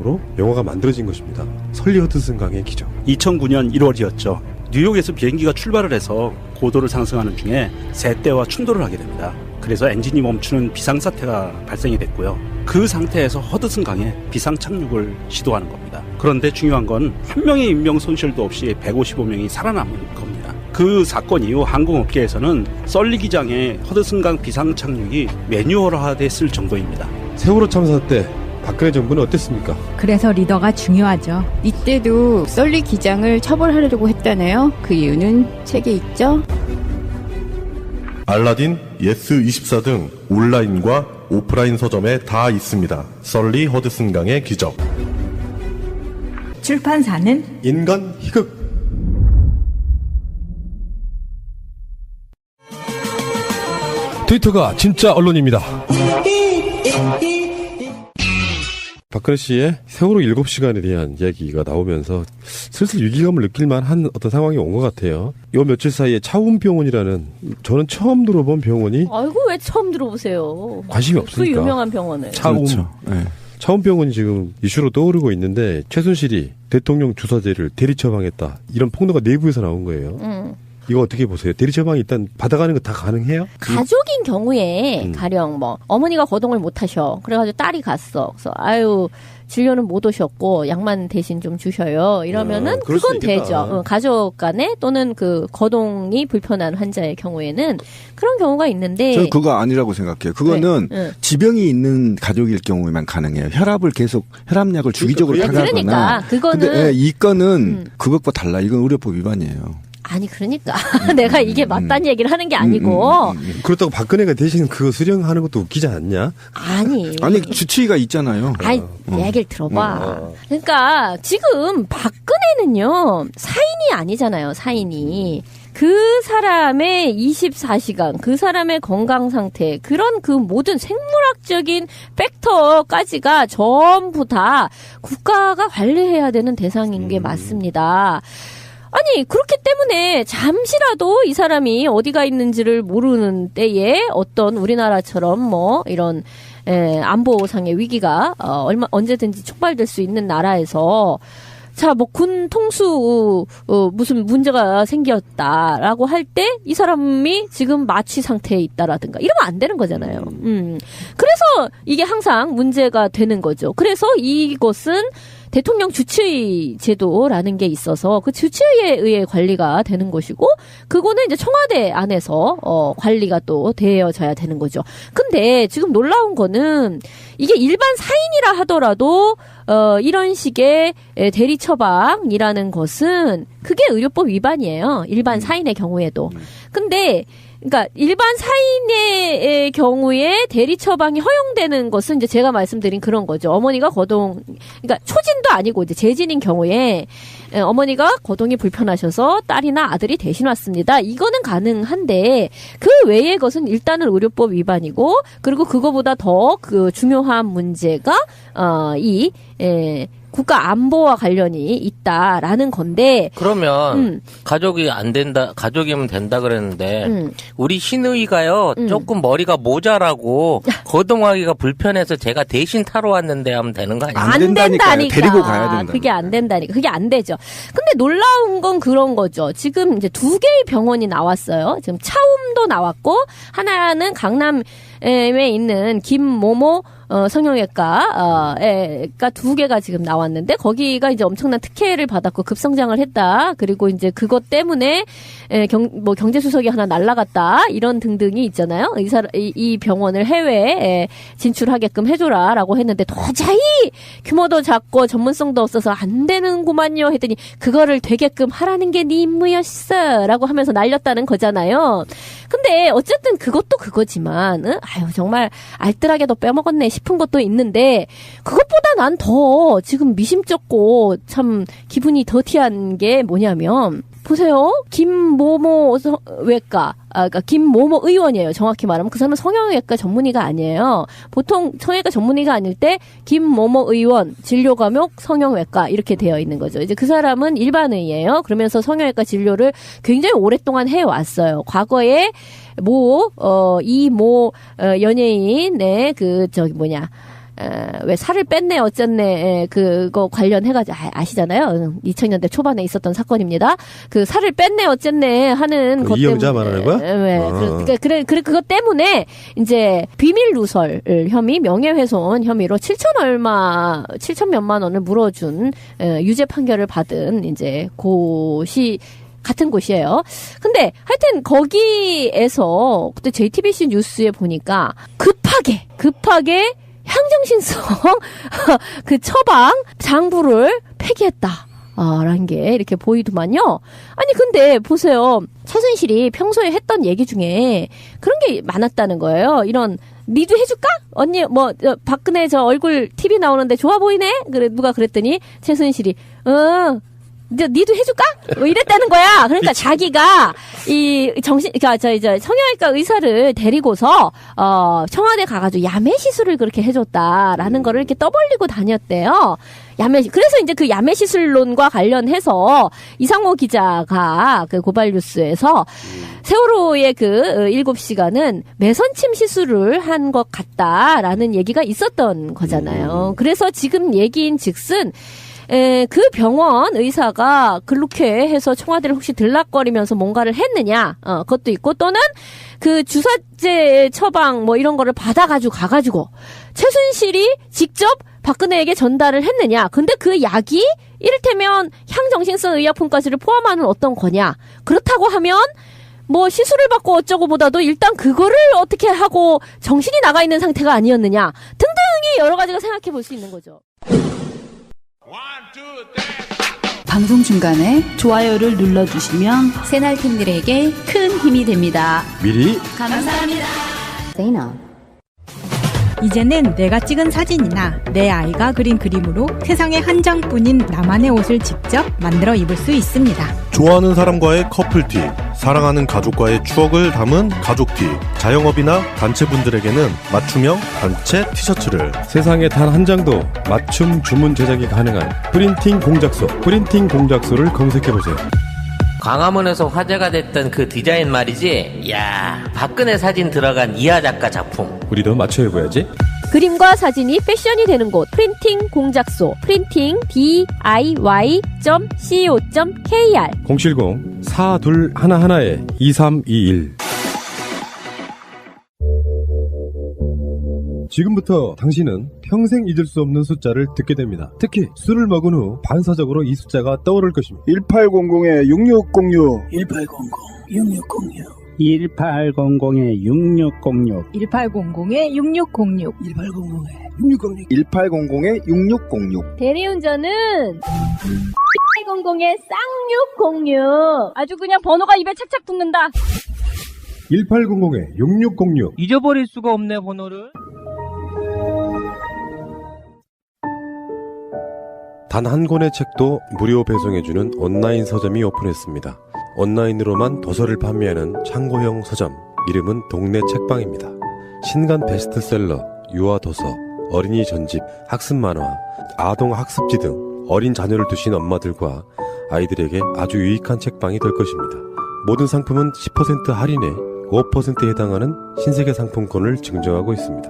바탕으로 영화가 만들어진 것입니다. 설리 허드슨 강의 기적. 2009년 1월이었죠. 뉴욕에서 비행기가 출발을 해서 고도를 상승하는 중에 새떼와 충돌을 하게 됩니다. 그래서 엔진이 멈추는 비상사태가 발생이 됐고요. 그 상태에서 허드슨 강에 비상 착륙을 시도하는 겁니다. 그런데 중요한 건 한 명의 인명 손실도 없이 155명이 살아남은 겁니다. 그 사건 이후 항공업계에서는 썰리 기장의 허드슨 강 비상 착륙이 매뉴얼화됐을 정도입니다. 세월호 참사 때 박근혜 정부는 어땠습니까? 그래서 리더가 중요하죠. 이때도 썰리 기장을 처벌하려고 했다네요. 그 이유는 책에 있죠. 알라딘, 예스24 등 온라인과 오프라인 서점에 다 있습니다. 썰리 허드슨 강의 기적. 출판사는 인간 희극. 트위터가 진짜 언론입니다. 박근혜 씨의 세월호 7시간에 대한 이야기가 나오면서 슬슬 위기감을 느낄 만한 어떤 상황이 온 것 같아요. 요 며칠 사이에 차움병원이라는 저는 처음 들어본 병원이 아이고 왜 처음 들어보세요. 관심이 없으니까. 그 유명한 병원을. 차움. 그렇죠. 네. 차움병원이 지금 이슈로 떠오르고 있는데 최순실이 대통령 주사제를 대리 처방했다. 이런 폭로가 내부에서 나온 거예요. 이거 어떻게 보세요? 대리 처방이 일단 받아가는 거 다 가능해요? 가족인 경우에 가령 뭐 어머니가 거동을 못 하셔. 그래가지고 딸이 갔어. 그래서 아유 진료는 못 오셨고 약만 대신 좀 주셔요. 이러면은 그럴 수 그건 있겠다. 되죠. 가족 간에 또는 그 거동이 불편한 환자의 경우에는 그런 경우가 있는데 저는 그거 아니라고 생각해요. 그거는 네. 지병이 있는 가족일 경우에만 가능해요. 혈압을 계속 혈압약을 주기적으로 타가거나. 그러니까 그거는 근데 이 건은 그것과 달라. 이건 의료법 위반이에요. 아니 그러니까 내가 이게 맞다는 얘기를 하는 게 아니고 그렇다고 박근혜가 대신 그거 수령하는 것도 웃기지 않냐? 아니 주치의가 있잖아요. 아이 내 얘기를 들어봐. 그러니까 지금 박근혜는요 사인이 아니잖아요. 사인이 그 사람의 24시간 그 사람의 건강 상태 그런 그 모든 생물학적인 팩터까지가 전부 다 국가가 관리해야 되는 대상인 게 맞습니다. 아니 그렇기 때문에 잠시라도 이 사람이 어디가 있는지를 모르는 때에 어떤 우리나라처럼 뭐 이런 안보상의 위기가 언제든지 촉발될 수 있는 나라에서 자, 뭐 군 통수 무슨 문제가 생겼다라고 할 때 이 사람이 지금 마취 상태에 있다라든가 이러면 안 되는 거잖아요. 그래서 이게 항상 문제가 되는 거죠. 그래서 이것은 대통령 주치의 제도라는 게 있어서 그 주치의에 의해 관리가 되는 것이고 그거는 이제 청와대 안에서 관리가 또 되어져야 되는 거죠. 근데 지금 놀라운 거는 이게 일반 사인이라 하더라도 이런 식의 대리 처방이라는 것은 그게 의료법 위반이에요. 일반 사인의 경우에도. 근데 그러니까 일반 사인의 경우에 대리 처방이 허용되는 것은 이제 제가 말씀드린 그런 거죠. 어머니가 그러니까 초진도 아니고 이제 재진인 경우에 어머니가 거동이 불편하셔서 딸이나 아들이 대신 왔습니다. 이거는 가능한데 그 외의 것은 일단은 의료법 위반이고 그리고 그거보다 더 그 중요한 문제가 국가 안보와 관련이 있다라는 건데. 그러면 가족이 안 된다, 가족이면 된다 그랬는데 우리 신의가요 조금 머리가 모자라고 거동하기가 불편해서 제가 대신 타러 왔는데 하면 되는 거 아니에요? 안 된다니까. 데리고 가야 된다. 그게 안 된다니까. 그게 안 되죠. 근데 놀라운 건 그런 거죠. 지금 이제 2개의 병원이 나왔어요. 지금 차움도 나왔고 하나는 강남에 있는 김모모 성형외과가 2개가 지금 나왔는데 거기가 이제 엄청난 특혜를 받았고 급성장을 했다. 그리고 이제 그것 때문에 경제 수석이 하나 날라갔다. 이런 등등이 있잖아요. 이 병원을 해외에 진출하게끔 해줘라라고 했는데 도저히 규모도 작고 전문성도 없어서 안 되는구만요. 했더니 그거를 되게끔 하라는 게 네 임무였어라고 하면서 날렸다는 거잖아요. 근데 어쨌든 그것도 그거지만 아유 정말 알뜰하게도 빼먹었네 싶은 것도 있는데 그것보다 난 더 지금 미심쩍고 참 기분이 더티한 게 뭐냐면 보세요. 김모모 그러니까 김모모 의원이에요. 정확히 말하면 그 사람은 성형외과 전문의가 아니에요. 보통 성형외과 전문의가 아닐 때 김모모 의원 진료과목 성형외과 이렇게 되어 있는 거죠. 이제 그 사람은 일반의예요. 그러면서 성형외과 진료를 굉장히 오랫동안 해왔어요. 과거에 연예인의 왜 살을 뺐네 어쨌네 그거 관련해가지고 아시잖아요. 2000년대 초반에 있었던 사건입니다. 그 살을 뺐네 어쨌네 하는 것 때문에 이영자 말하는 거야? 네. 그것 때문에 이제 비밀 누설 혐의, 명예훼손 혐의로 7천 몇만 원을 물어준 유죄 판결을 받은 이제 곳이 같은 곳이에요. 근데 하여튼 거기에서 그때 JTBC 뉴스에 보니까 급하게 향정신성 그 처방 장부를 폐기했다. 라는 게 이렇게 보이더만요. 아니 근데 보세요. 최순실이 평소에 했던 얘기 중에 그런 게 많았다는 거예요. 이런 니도 해줄까? 언니 박근혜 저 얼굴 TV 나오는데 좋아 보이네? 그래 누가 그랬더니 최순실이 니도 해줄까? 이랬다는 거야. 그러니까 자기가 그러니까 성형외과 의사를 데리고서 청와대 가가지고 야매 시술을 그렇게 해줬다라는 거를 이렇게 떠벌리고 다녔대요. 그래서 이제 그 야매 시술론과 관련해서 이상모 기자가 그 고발뉴스에서 세월호의 그 7시간은 매선침 시술을 한 것 같다라는 얘기가 있었던 거잖아요. 그래서 지금 얘기인 즉슨 그 병원 의사가 그렇게 해서 청와대를 혹시 들락거리면서 뭔가를 했느냐, 그것도 있고, 또는 그 주사제 처방 이런 거를 가가지고, 최순실이 직접 박근혜에게 전달을 했느냐. 근데 그 약이 이를테면 향정신성 의약품까지를 포함하는 어떤 거냐. 그렇다고 하면, 시술을 받고 어쩌고 보다도 일단 그거를 어떻게 하고 정신이 나가 있는 상태가 아니었느냐. 등등이 여러 가지가 생각해 볼 수 있는 거죠. 방송 중간에 좋아요를 눌러주시면 새날팀들에게 큰 힘이 됩니다. 미리 감사합니다. 이제는 내가 찍은 사진이나 내 아이가 그린 그림으로 세상에 한 장뿐인 나만의 옷을 직접 만들어 입을 수 있습니다. 좋아하는 사람과의 커플티, 사랑하는 가족과의 추억을 담은 가족티, 자영업이나 단체분들에게는 맞춤형 단체 티셔츠를, 세상에 단 한 장도 맞춤 주문 제작이 가능한 프린팅 공작소를 검색해보세요. 광화문에서 화제가 됐던 그 디자인 말이지. 야, 박근혜 사진 들어간 이하 작가 작품. 우리도 맞춰해봐야지. 그림과 사진이 패션이 되는 곳 프린팅 공작소 프린팅 diy.co.kr 070-4211-2321 지금부터 당신은 평생 잊을 수 없는 숫자를 듣게 됩니다. 특히 술을 먹은 후 반사적으로 이 숫자가 떠오를 것입니다. 1800-6606 1800-6606 1800-6606 1800-6606 대리운전은 1800-쌍606 아주 그냥 번호가 입에 착착 붙는다. 1800-6606 잊어버릴 수가 없네, 번호를. 단 한 권의 책도 무료 배송해주는 온라인 서점이 오픈했습니다. 온라인으로만 도서를 판매하는 창고형 서점, 이름은 동네 책방입니다. 신간 베스트셀러, 유아도서, 어린이 전집, 학습만화, 아동 학습지 등 어린 자녀를 두신 엄마들과 아이들에게 아주 유익한 책방이 될 것입니다. 모든 상품은 10% 할인에 5%에 해당하는 신세계 상품권을 증정하고 있습니다.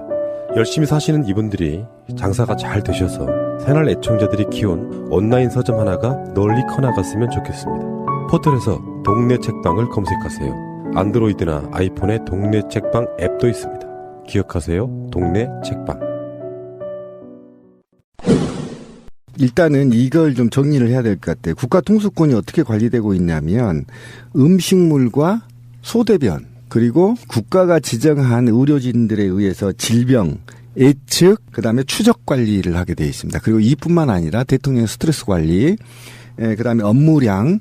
열심히 사시는 이분들이 장사가 잘 되셔서 새날 애청자들이 키운 온라인 서점 하나가 널리 커나갔으면 좋겠습니다. 포털에서 동네 책방을 검색하세요. 안드로이드나 아이폰에 동네 책방 앱도 있습니다. 기억하세요. 동네 책방. 일단은 이걸 좀 정리를 해야 될 것 같아요. 국가 통수권이 어떻게 관리되고 있냐면 음식물과 소대변 그리고 국가가 지정한 의료진들에 의해서 질병, 예측, 그다음에 추적 관리를 하게 되어 있습니다. 그리고 이뿐만 아니라 대통령 스트레스 관리, 그다음에 업무량,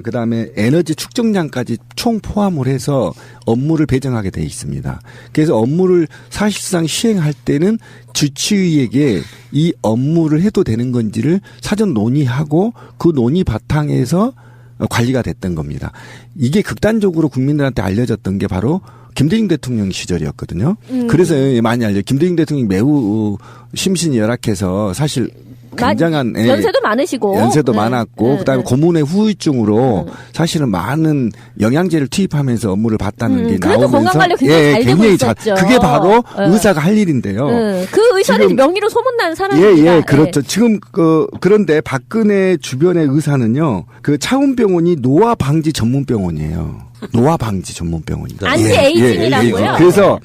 그다음에 에너지 축적량까지 총 포함을 해서 업무를 배정하게 되어 있습니다. 그래서 업무를 사실상 시행할 때는 주치의에게 이 업무를 해도 되는 건지를 사전 논의하고 그 논의 바탕에서 관리가 됐던 겁니다. 이게 극단적으로 국민들한테 알려졌던 게 바로 김대중 대통령 시절이었거든요. 그래서 많이 알려요. 김대중 대통령이 매우 심신이 열악해서 사실 굉장한 연세도 많으시고 연세도 많았고 그다음에 고문의 후유증으로 사실은 많은 영양제를 투입하면서 업무를 봤다는 게 그래도 나오면서 건강관리 굉장히 잘 되고 있었죠. 그게 바로 의사가 할 일인데요. 그 의사는 지금, 명의로 소문난 사람입니다. 그렇죠. 지금 그런데 박근혜 주변의 의사는요. 그 차움병원이 노화 방지 전문 병원이에요. 노화 방지 전문 병원입니다. 안티 에이징이라고요. 그래서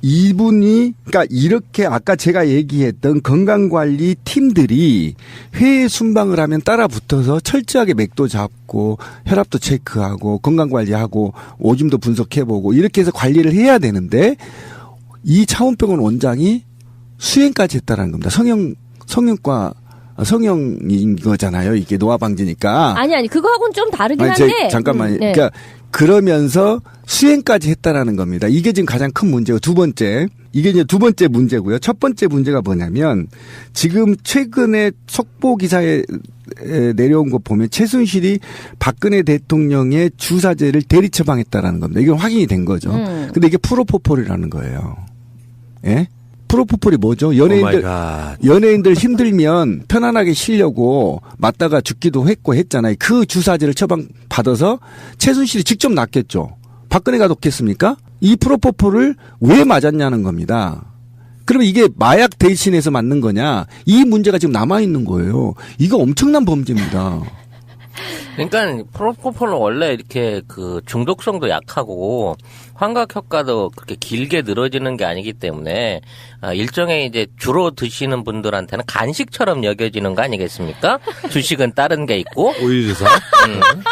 이분이 그러니까 이렇게 아까 제가 얘기했던 건강관리 팀들이 회에 순방을 하면 따라 붙어서 철저하게 맥도 잡고 혈압도 체크하고 건강관리하고 오줌도 분석해보고 이렇게 해서 관리를 해야 되는데 이 차움병원 원장이 수행까지 했다라는 겁니다. 성형인 거잖아요. 이게 노화 방지니까. 아니 그거하고는 좀 다르긴 한데. 잠깐만요. 그러니까 그러면서 수행까지 했다라는 겁니다. 이게 지금 가장 큰 문제고 이게 이제 두 번째 문제고요. 첫 번째 문제가 뭐냐면 지금 최근에 속보 기사에 내려온 거 보면 최순실이 박근혜 대통령의 주사제를 대리 처방했다라는 겁니다. 이건 확인이 된 거죠. 근데 이게 프로포폴이라는 거예요. 예? 프로포폴이 뭐죠? 연예인들 힘들면 편안하게 쉬려고 맞다가 죽기도 했잖아요. 그 주사제를 처방받아서 최순실이 직접 낫겠죠. 박근혜가 놓겠습니까? 이 프로포폴을 왜 맞았냐는 겁니다. 그러면 이게 마약 대신해서 맞는 거냐? 이 문제가 지금 남아있는 거예요. 이거 엄청난 범죄입니다. 그러니까 프로포폴은 원래 이렇게 그 중독성도 약하고 환각 효과도 그렇게 길게 늘어지는 게 아니기 때문에 일종의 이제 주로 드시는 분들한테는 간식처럼 여겨지는 거 아니겠습니까? 주식은 다른 게 있고 우유주사.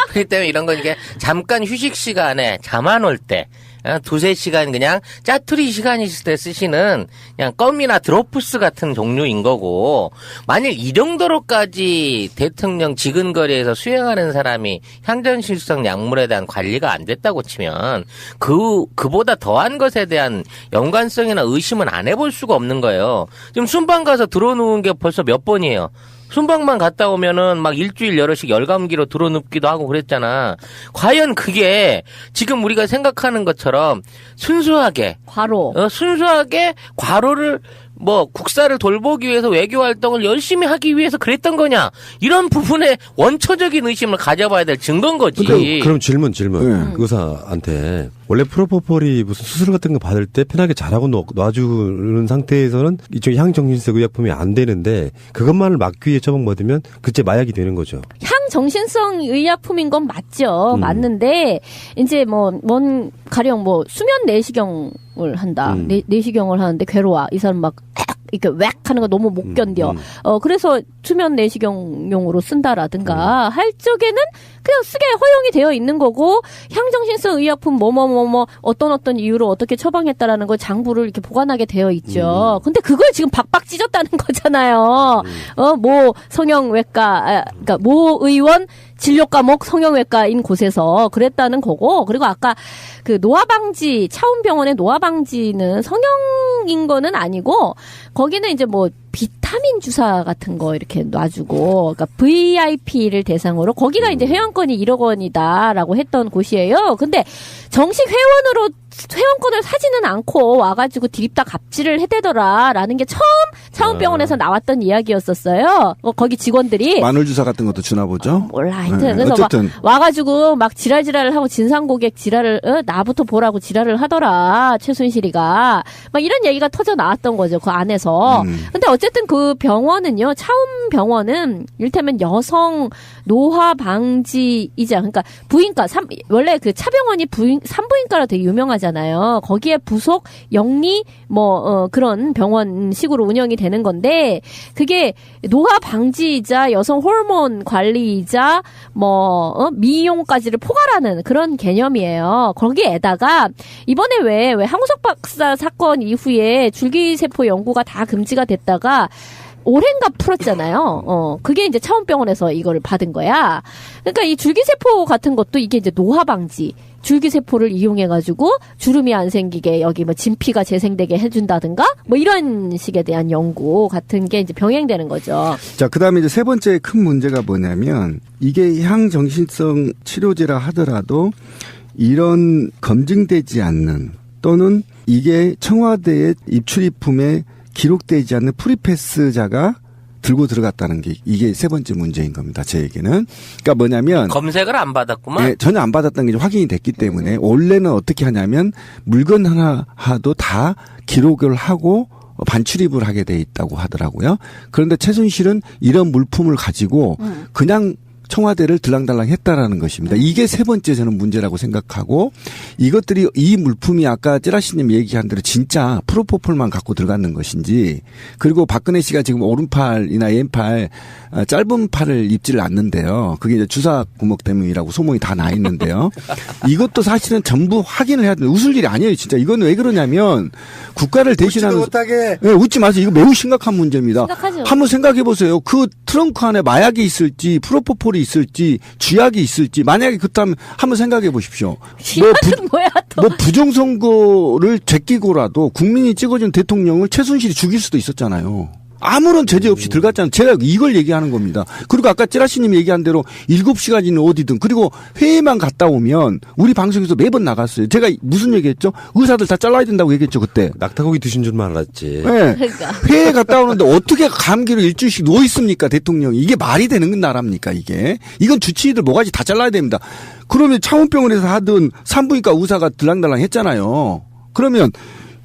그렇기 때문에 이런 건 이게 잠깐 휴식 시간에 잠 안 올 때 2-3시간 그냥 짜투리 시간 있을 때 쓰시는 그냥 껌이나 드로프스 같은 종류인 거고, 만일 이 정도로까지 대통령 지근거리에서 수행하는 사람이 향전실성 약물에 대한 관리가 안 됐다고 치면 그보다 더한 것에 대한 연관성이나 의심은 안 해볼 수가 없는 거예요. 지금 순방 가서 들어누운 게 벌써 몇 번이에요. 순방만 갔다 오면은 막 일주일 여럿씩 열감기로 들어눕기도 하고 그랬잖아. 과연 그게 지금 우리가 생각하는 것처럼 순수하게 순수하게 과로를 국사를 돌보기 위해서 외교 활동을 열심히 하기 위해서 그랬던 거냐? 이런 부분에 원초적인 의심을 가져봐야 될 증거인 거지. 그럼 질문. 의사한테 원래 프로포폴이 무슨 수술 같은 거 받을 때 편하게 자라고 놔주는 상태에서는 이쪽 향정신성 의약품이 안 되는데 그것만을 막기 위해 처방받으면 그때 마약이 되는 거죠. 향정신성 의약품인 건 맞죠. 맞는데 이제 가령 수면 내시경을 한다. 내시경을 하는데 괴로워. 이 사람 막 이렇게 웩 하는 거 너무 못 견뎌. 그래서 수면 내시경용으로 쓴다라든가 할 적에는 그냥 쓰게 허용이 되어 있는 거고, 향정신성 의약품 어떤 이유로 어떻게 처방했다라는 걸 장부를 이렇게 보관하게 되어 있죠. 근데 그걸 지금 박박 찢었다는 거잖아요. 성형외과, 그러니까 모 의원 진료 과목 성형외과인 곳에서 그랬다는 거고, 그리고 아까 그 노화방지, 차움병원의 노화방지는 성형인 거는 아니고, 거기는 이제 비타민 주사 같은 거 이렇게 놔주고, 그러니까 VIP를 대상으로, 거기가 이제 회원권이 1억 원이다라고 했던 곳이에요. 근데 정식 회원권을 사지는 않고 와가지고 드립다 갑질을 해대더라라는 게 처음 차움병원에서 나왔던 이야기였었어요. 거기 직원들이 마늘 주사 같은 것도 주나 보죠. 몰라, 하여튼 그래서 어쨌든 와가지고 막 지랄을 하고 진상고객 지랄을 나부터 보라고 지랄을 하더라 최순실이가 막 이런 얘기가 터져 나왔던 거죠, 그 안에서. 근데 어쨌든 그 병원은요, 차움병원은 이를테면 여성 노화 방지이자, 그러니까 부인과 원래 그 차병원이 산부인과로 되게 유명하잖아요. 거기에 부속 영리 그런 병원식으로 운영이 되는 건데, 그게 노화 방지이자 여성 호르몬 관리이자 미용까지를 포괄하는 그런 개념이에요. 거기에다가 이번에 왜 한우석 박사 사건 이후에 줄기세포 연구가 다 금지가 됐다가 올해인가 풀었잖아요. 그게 이제 차움병원에서 이거를 받은 거야. 그러니까 이 줄기세포 같은 것도 이게 이제 노화 방지, 줄기세포를 이용해가지고 주름이 안 생기게 여기 진피가 재생되게 해준다든가 이런 식에 대한 연구 같은 게 이제 병행되는 거죠. 자, 그 다음에 이제 세 번째 큰 문제가 뭐냐면, 이게 향정신성 치료제라 하더라도 이런 검증되지 않는, 또는 이게 청와대의 입출입품에 기록되지 않는 프리패스자가 들고 들어갔다는 게 이게 세 번째 문제인 겁니다. 제 얘기는. 그러니까 뭐냐면 검색을 안 받았구만. 네, 전혀 안 받았다는 게 확인이 됐기 때문에 원래는 어떻게 하냐면 물건 하나도 다 기록을 하고 반출입을 하게 돼 있다고 하더라고요. 그런데 최순실은 이런 물품을 가지고 그냥 청와대를 들랑달랑 했다라는 것입니다. 이게 세 번째 저는 문제라고 생각하고 이것들이 이 물품이 아까 찌라시님 얘기한 대로 진짜 프로포폴만 갖고 들어갔는 것인지 그리고 박근혜 씨가 지금 오른팔이나 왼팔 짧은 팔을 입지를 않는데요. 그게 이제 주사 구멍 때문이라고 소문이 다 나 있는데요. 이것도 사실은 전부 확인을 해야 돼요. 웃을 일이 아니에요. 진짜 이거는 왜 그러냐면 국가를 대신하는 못하게. 네, 웃지 마세요. 이거 매우 심각한 문제입니다. 심각하죠. 한번 생각해 보세요. 그 트렁크 안에 마약이 있을지 프로포폴이 있을지 쥐약이 있을지 만약에 그렇다면 한번 생각해 보십시오. 쥐약은 뭐야 또. 뭐 부정선거를 제끼고라도 국민이 찍어준 대통령을 최순실이 죽일 수도 있었잖아요. 아무런 제재 없이 들어갔잖아요. 제가 이걸 얘기하는 겁니다. 그리고 아까 찌라시님이 얘기한 대로 7시간이는 어디든 그리고 회의만 갔다 오면 우리 방송에서 매번 나갔어요. 제가 무슨 얘기했죠? 의사들 다 잘라야 된다고 얘기했죠 그때. 낙타고기 드신 줄만 알았지. 네. 그러니까. 회의에 갔다 오는데 어떻게 감기로 일주일씩 누워 있습니까 대통령이. 이게 말이 되는 나라입니까 이게. 이건 주치의들 모가지 다 잘라야 됩니다. 그러면 창원병원에서 하던 산부인과 의사가 들랑달랑 했잖아요. 그러면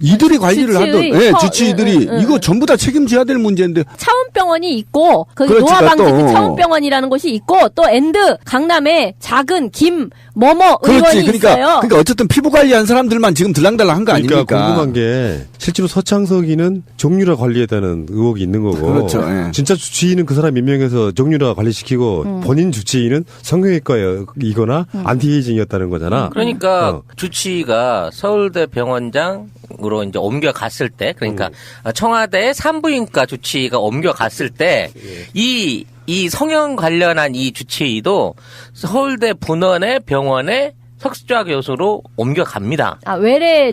이들이 관리를 주치의, 하던 주치의들이 이거 전부 다 책임져야 될 문제인데. 차원병원이 있고 거기 그렇지가 노화방지 또. 차원병원이라는 곳이 있고 또 엔드 강남에 작은 김 뭐뭐 의원이 그러니까, 있어요. 그러니까 어쨌든 피부 관리한 사람들만 지금 들랑달랑 한 거 그러니까 아닙니까? 궁금한 게 실제로 서창석이는 정유라 관리했다는 의혹이 있는 거고 그렇죠. 예. 진짜 주치의는 그 사람 임명해서 정유라 관리시키고 본인 주치의는 성형외과이거나 안티에이징이었다는 거잖아. 그러니까 주치의가 서울대 병원장으로 이제 옮겨갔을 때, 그러니까 청와대 산부인과 주치의가 옮겨갔을 때, 이 성형 관련한 이 주치의도 서울대 분원의 병원에 석좌 교수로 옮겨갑니다. 아, 외래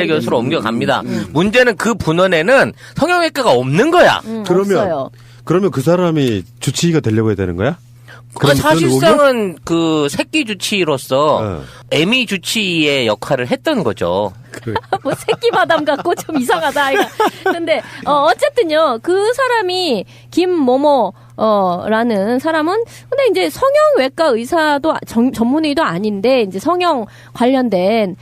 교수로 옮겨갑니다. 문제는 그 분원에는 성형외과가 없는 거야. 없어요. 그러면 그 사람이 주치의가 되려고 해야 되는 거야? 사실상은 그 새끼 주치의로서 애미 주치의의 역할을 했던 거죠. 뭐 새끼 마담 같고 좀 이상하다. 근데 어쨌든요. 그 사람이 김모모 라는 사람은 근데 이제 성형외과 의사도 전문의도 아닌데 이제 성형 관련된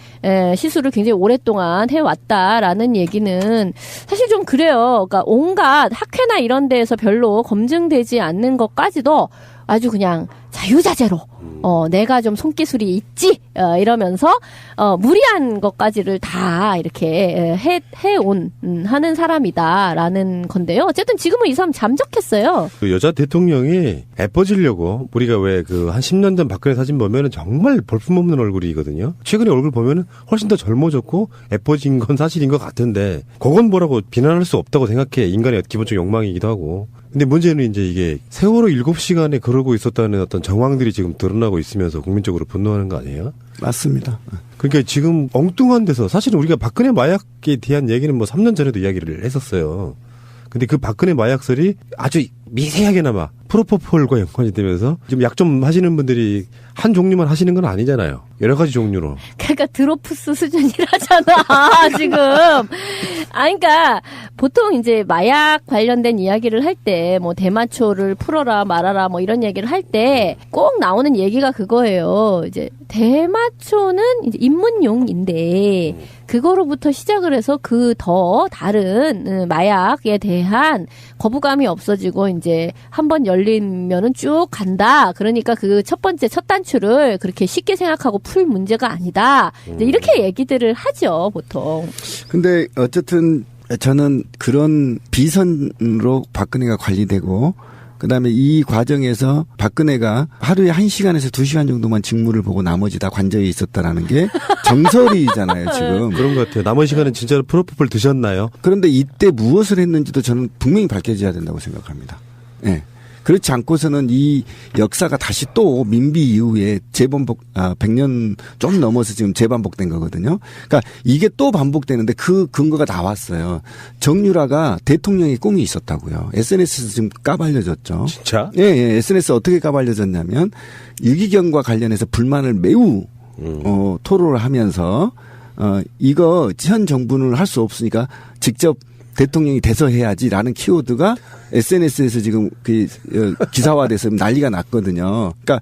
시술을 굉장히 오랫동안 해왔다라는 얘기는 사실 좀 그래요. 그러니까 온갖 학회나 이런 데에서 별로 검증되지 않는 것까지도 아주 그냥 자유자재로 내가 좀 손기술이 있지 이러면서 무리한 것까지를 다 이렇게 해온 하는 사람이다라는 건데요. 어쨌든 지금은 이 사람 잠적했어요. 그 여자 대통령이 예뻐지려고 우리가 왜 그 한 10년 전 박근혜 사진 보면은 정말 볼품없는 얼굴이거든요. 최근에 얼굴 보면은 훨씬 더 젊어졌고 예뻐진 건 사실인 것 같은데 그건 뭐라고 비난할 수 없다고 생각해. 인간의 기본적 욕망이기도 하고. 근데 문제는 이제 이게 세월호 7시간에 그러고 있었다는 어떤 정황들이 지금 드러나고 있으면서 국민적으로 분노하는 거 아니에요? 맞습니다. 그러니까 지금 엉뚱한 데서 사실은 우리가 박근혜 마약에 대한 얘기는 뭐 3년 전에도 이야기를 했었어요. 근데 그 박근혜 마약설이 아주 미세하게나마 프로포폴과 연관이 되면서 지금 약 좀 하시는 분들이 한 종류만 하시는 건 아니잖아요. 여러 가지 종류로. 그러니까 드로프스 수준이라잖아 지금. 그러니까 보통 이제 마약 관련된 이야기를 할 때 뭐 대마초를 풀어라 말아라 뭐 이런 얘기를 할 때 꼭 나오는 얘기가 그거예요. 이제 대마초는 이제 입문용인데 그거로부터 시작을 해서 그 더 다른 마약에 대한 거부감이 없어지고 이제 한번 열리면은 쭉 간다. 그러니까 그 첫 번째 첫 단추를 그렇게 쉽게 생각하고 풀 문제가 아니다. 이제 이렇게 얘기들을 하죠, 보통. 근데 어쨌든 저는 그런 비선으로 박근혜가 관리되고 그다음에 이 과정에서 박근혜가 하루에 1시간에서 2시간 정도만 직무를 보고 나머지 다 관저에 있었다라는 게 정설이잖아요, 지금. 그런 것 같아요. 남은 시간은 진짜로 프로포폴 드셨나요? 그런데 이때 무엇을 했는지도 저는 분명히 밝혀져야 된다고 생각합니다. 예. 네. 그렇지 않고서는 이 역사가 다시 또 민비 이후에 재반복, 100년 좀 넘어서 지금 재반복된 거거든요. 그러니까 이게 또 반복되는데 그 근거가 나왔어요. 정유라가 대통령의 꿈이 있었다고요. SNS에서 지금 까발려졌죠. 진짜? 예, 예. SNS 어떻게 까발려졌냐면 유기견과 관련해서 불만을 매우 토로를 하면서 이거 현 정부는 할 수 없으니까 직접 대통령이 돼서 해야지라는 키워드가 SNS에서 지금 기사화돼서 난리가 났거든요. 그러니까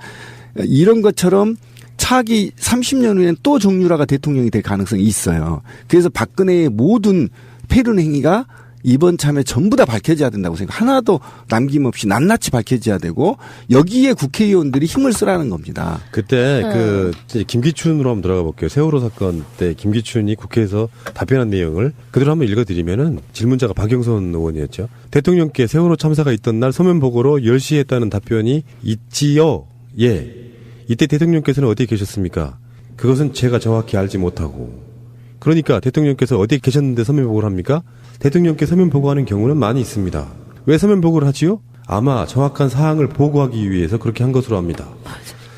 이런 것처럼 차기 30년 후엔 또 정유라가 대통령이 될 가능성이 있어요. 그래서 박근혜의 모든 패륜 행위가 이번 참에 전부 다 밝혀져야 된다고 생각. 하나도 남김없이 낱낱이 밝혀져야 되고 여기에 국회의원들이 힘을 쓰라는 겁니다. 그때 김기춘으로 한번 들어가 볼게요. 세월호 사건 때 김기춘이 국회에서 답변한 내용을 그대로 한번 읽어드리면은 질문자가 박영선 의원이었죠. 대통령께 세월호 참사가 있던 날 서면 보고로 10시에 했다는 답변이 있지요. 예. 이때 대통령께서는 어디에 계셨습니까? 그것은 제가 정확히 알지 못하고. 그러니까 대통령께서 어디에 계셨는데 서면 보고를 합니까? 대통령께 서면 보고하는 경우는 많이 있습니다. 왜 서면 보고를 하지요? 아마 정확한 사항을 보고하기 위해서 그렇게 한 것으로 합니다.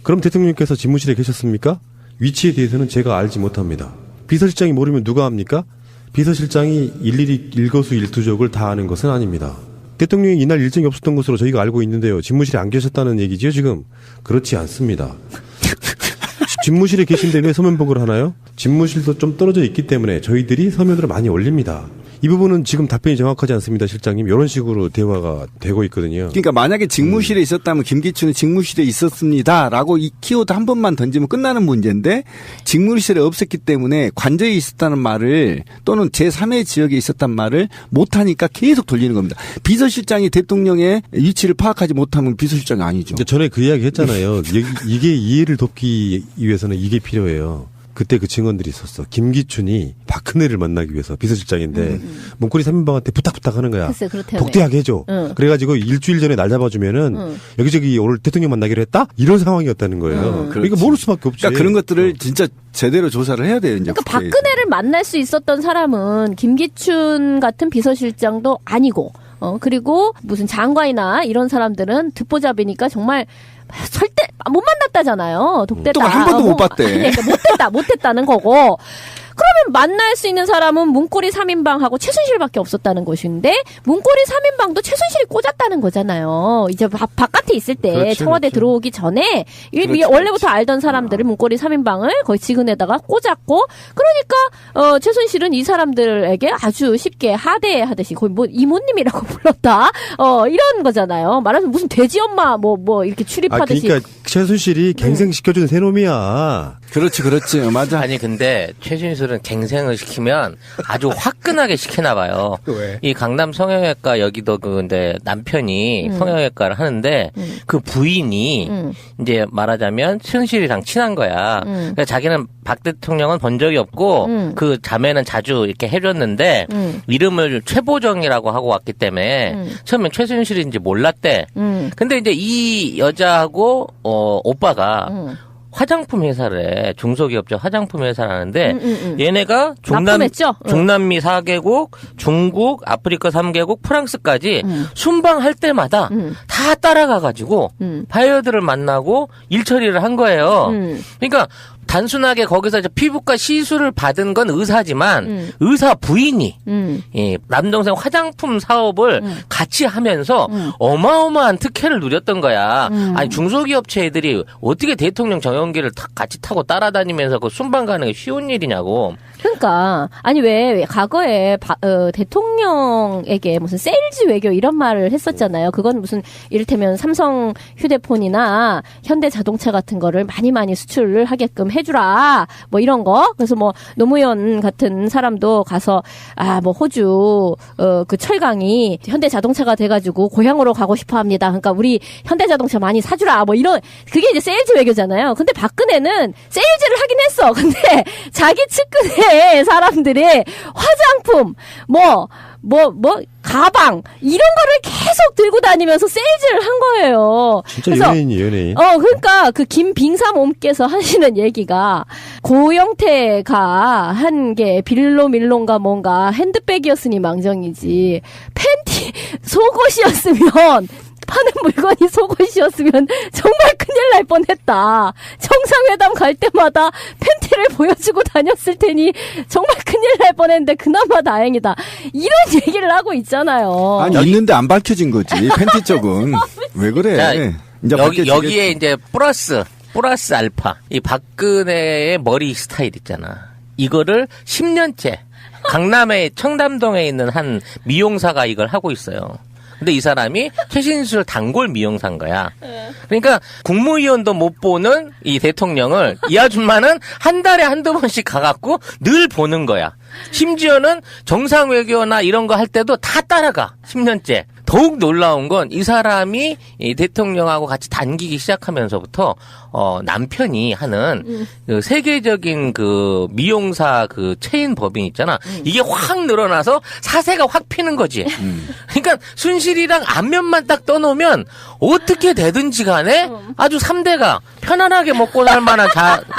그럼 대통령께서 집무실에 계셨습니까? 위치에 대해서는 제가 알지 못합니다. 비서실장이 모르면 누가 합니까? 비서실장이 일일이 일거수일투족을 다 아는 것은 아닙니다. 대통령이 이날 일정이 없었던 것으로 저희가 알고 있는데요. 집무실에 안 계셨다는 얘기지요, 지금? 그렇지 않습니다. 집무실에 계신데 왜 서면 보고를 하나요? 집무실도 좀 떨어져 있기 때문에 저희들이 서면으로 많이 올립니다. 이 부분은 지금 답변이 정확하지 않습니다, 실장님. 이런 식으로 대화가 되고 있거든요. 그러니까 만약에 직무실에 있었다면 김기춘은 직무실에 있었습니다라고 이 키워드 한 번만 던지면 끝나는 문제인데 직무실에 없었기 때문에 관저에 있었다는 말을 또는 제3의 지역에 있었다는 말을 못하니까 계속 돌리는 겁니다. 비서실장이 대통령의 위치를 파악하지 못하면 비서실장이 아니죠. 전에 그 이야기 했잖아요. 이게 이해를 돕기 위해서는 이게 필요해요. 그때 그 증언들이 있었어. 김기춘이 박근혜를 만나기 위해서 비서실장인데 문고리 3인방한테 부탁하는 거야. 글쎄, 복대하게 해줘. 그래가지고 일주일 전에 날 잡아주면은 여기저기 오늘 대통령 만나기로 했다? 이런 상황이었다는 거예요. 그러니까 모를 수밖에 없지. 그러니까 그런 것들을 진짜 제대로 조사를 해야 돼요. 이제 그러니까 박근혜를 만날 수 있었던 사람은 김기춘 같은 비서실장도 아니고 그리고 무슨 장관이나 이런 사람들은 듣보잡이니까 정말 절대 못 만났다잖아요. 독대다. 또 한 번도 못 봤대. 그러니까 못했다는 거고. 그러면 만날 수 있는 사람은 문고리 3인방하고 최순실밖에 없었다는 것인데 문고리 3인방도 최순실이 꽂았다는 거잖아요. 이제 바깥에 있을 때 그렇죠, 청와대 그렇죠. 들어오기 전에 그렇죠, 원래부터 알던 사람들을 문고리 3인방을 거의 지근에다가 꽂았고 그러니까 최순실은 이 사람들에게 아주 쉽게 하대하듯이 거의 뭐 이모님이라고 불렀다. 이런 거잖아요. 말하자면 무슨 돼지 엄마 뭐 이렇게 출입하듯이. 그러니까 최순실이 갱생시켜준 새놈이야. 그렇지. 맞아. 아니 근데 최순실은 갱생을 시키면 아주 화끈하게 시키나 봐요. 왜? 이 강남 성형외과 여기도 근데 남편이 성형외과를 하는데 그 부인이 이제 말하자면 최순실이랑 친한 거야. 그러니까 자기는 박 대통령은 본 적이 없고 그 자매는 자주 이렇게 해줬는데 이름을 최보정이라고 하고 왔기 때문에 처음엔 최순실인지 몰랐대. 근데 이제 이 여자하고 오빠가 화장품 회사를 해. 중소기업적 화장품 회사를 하는데 얘네가 중남미 4개국, 중국, 아프리카 3개국, 프랑스까지 순방할 때마다 다 따라가가지고 바이어들을 만나고 일 처리를 한 거예요. 그러니까 단순하게 거기서 이제 피부과 시술을 받은 건 의사지만 의사 부인이 이 남동생 화장품 사업을 같이 하면서 어마어마한 특혜를 누렸던 거야. 아니 중소기업체 애들이 어떻게 대통령 정연기를 같이 타고 따라다니면서 그 순방 가는 게 쉬운 일이냐고. 그러니까 아니 왜 과거에 대통령에게 무슨 세일즈 외교 이런 말을 했었잖아요. 그건 무슨 이를테면 삼성 휴대폰이나 현대 자동차 같은 거를 많이 수출을 하게끔 해주라 뭐 이런 거. 그래서 뭐 노무현 같은 사람도 가서 뭐 호주 그 철강이 현대 자동차가 돼가지고 고향으로 가고 싶어합니다. 그러니까 우리 현대 자동차 많이 사주라 뭐 이런 그게 이제 세일즈 외교잖아요. 근데 박근혜는 세일즈를 하긴 했어. 근데 자기 측근에 사람들이 화장품 가방 이런 거를 계속 들고 다니면서 세일즈를 한 거예요. 진짜 그래서, 연예인. 그러니까 그 김빙삼옴께서 하시는 얘기가 고영태가 한 게 빌로밀론가 뭔가 핸드백이었으니 망정이지 팬티 속옷이었으면 파는 물건이 속옷이었으면 정말 큰일 날 뻔했다. 정상회담 갈 때마다 팬티를 보여주고 다녔을 테니 정말 큰일 날 뻔했는데 그나마 다행이다. 이런 얘기를 하고 있잖아요. 아니 있는데 안 밝혀진 거지. 팬티 쪽은. 왜 그래. 자, 이제 여기에 이제 플러스 알파. 이 박근혜의 머리 스타일 있잖아. 이거를 10년째 강남의 청담동에 있는 한 미용사가 이걸 하고 있어요. 근데 이 사람이 최신술 단골 미용사인 거야. 그러니까 국무위원도 못 보는 이 대통령을 이 아줌마는 한 달에 한두 번씩 가갖고 늘 보는 거야. 심지어는 정상외교나 이런 거 할 때도 다 따라가. 10년째. 더욱 놀라운 건 이 사람이 이 대통령하고 같이 다니기 시작하면서부터 남편이 하는 그 세계적인 그 미용사 그 체인 법인 있잖아. 이게 확 늘어나서 사세가 확 피는 거지. 그러니까 순실이랑 안면만 딱 떠놓으면 어떻게 되든지 간에 아주 3대가 편안하게 먹고 살 만한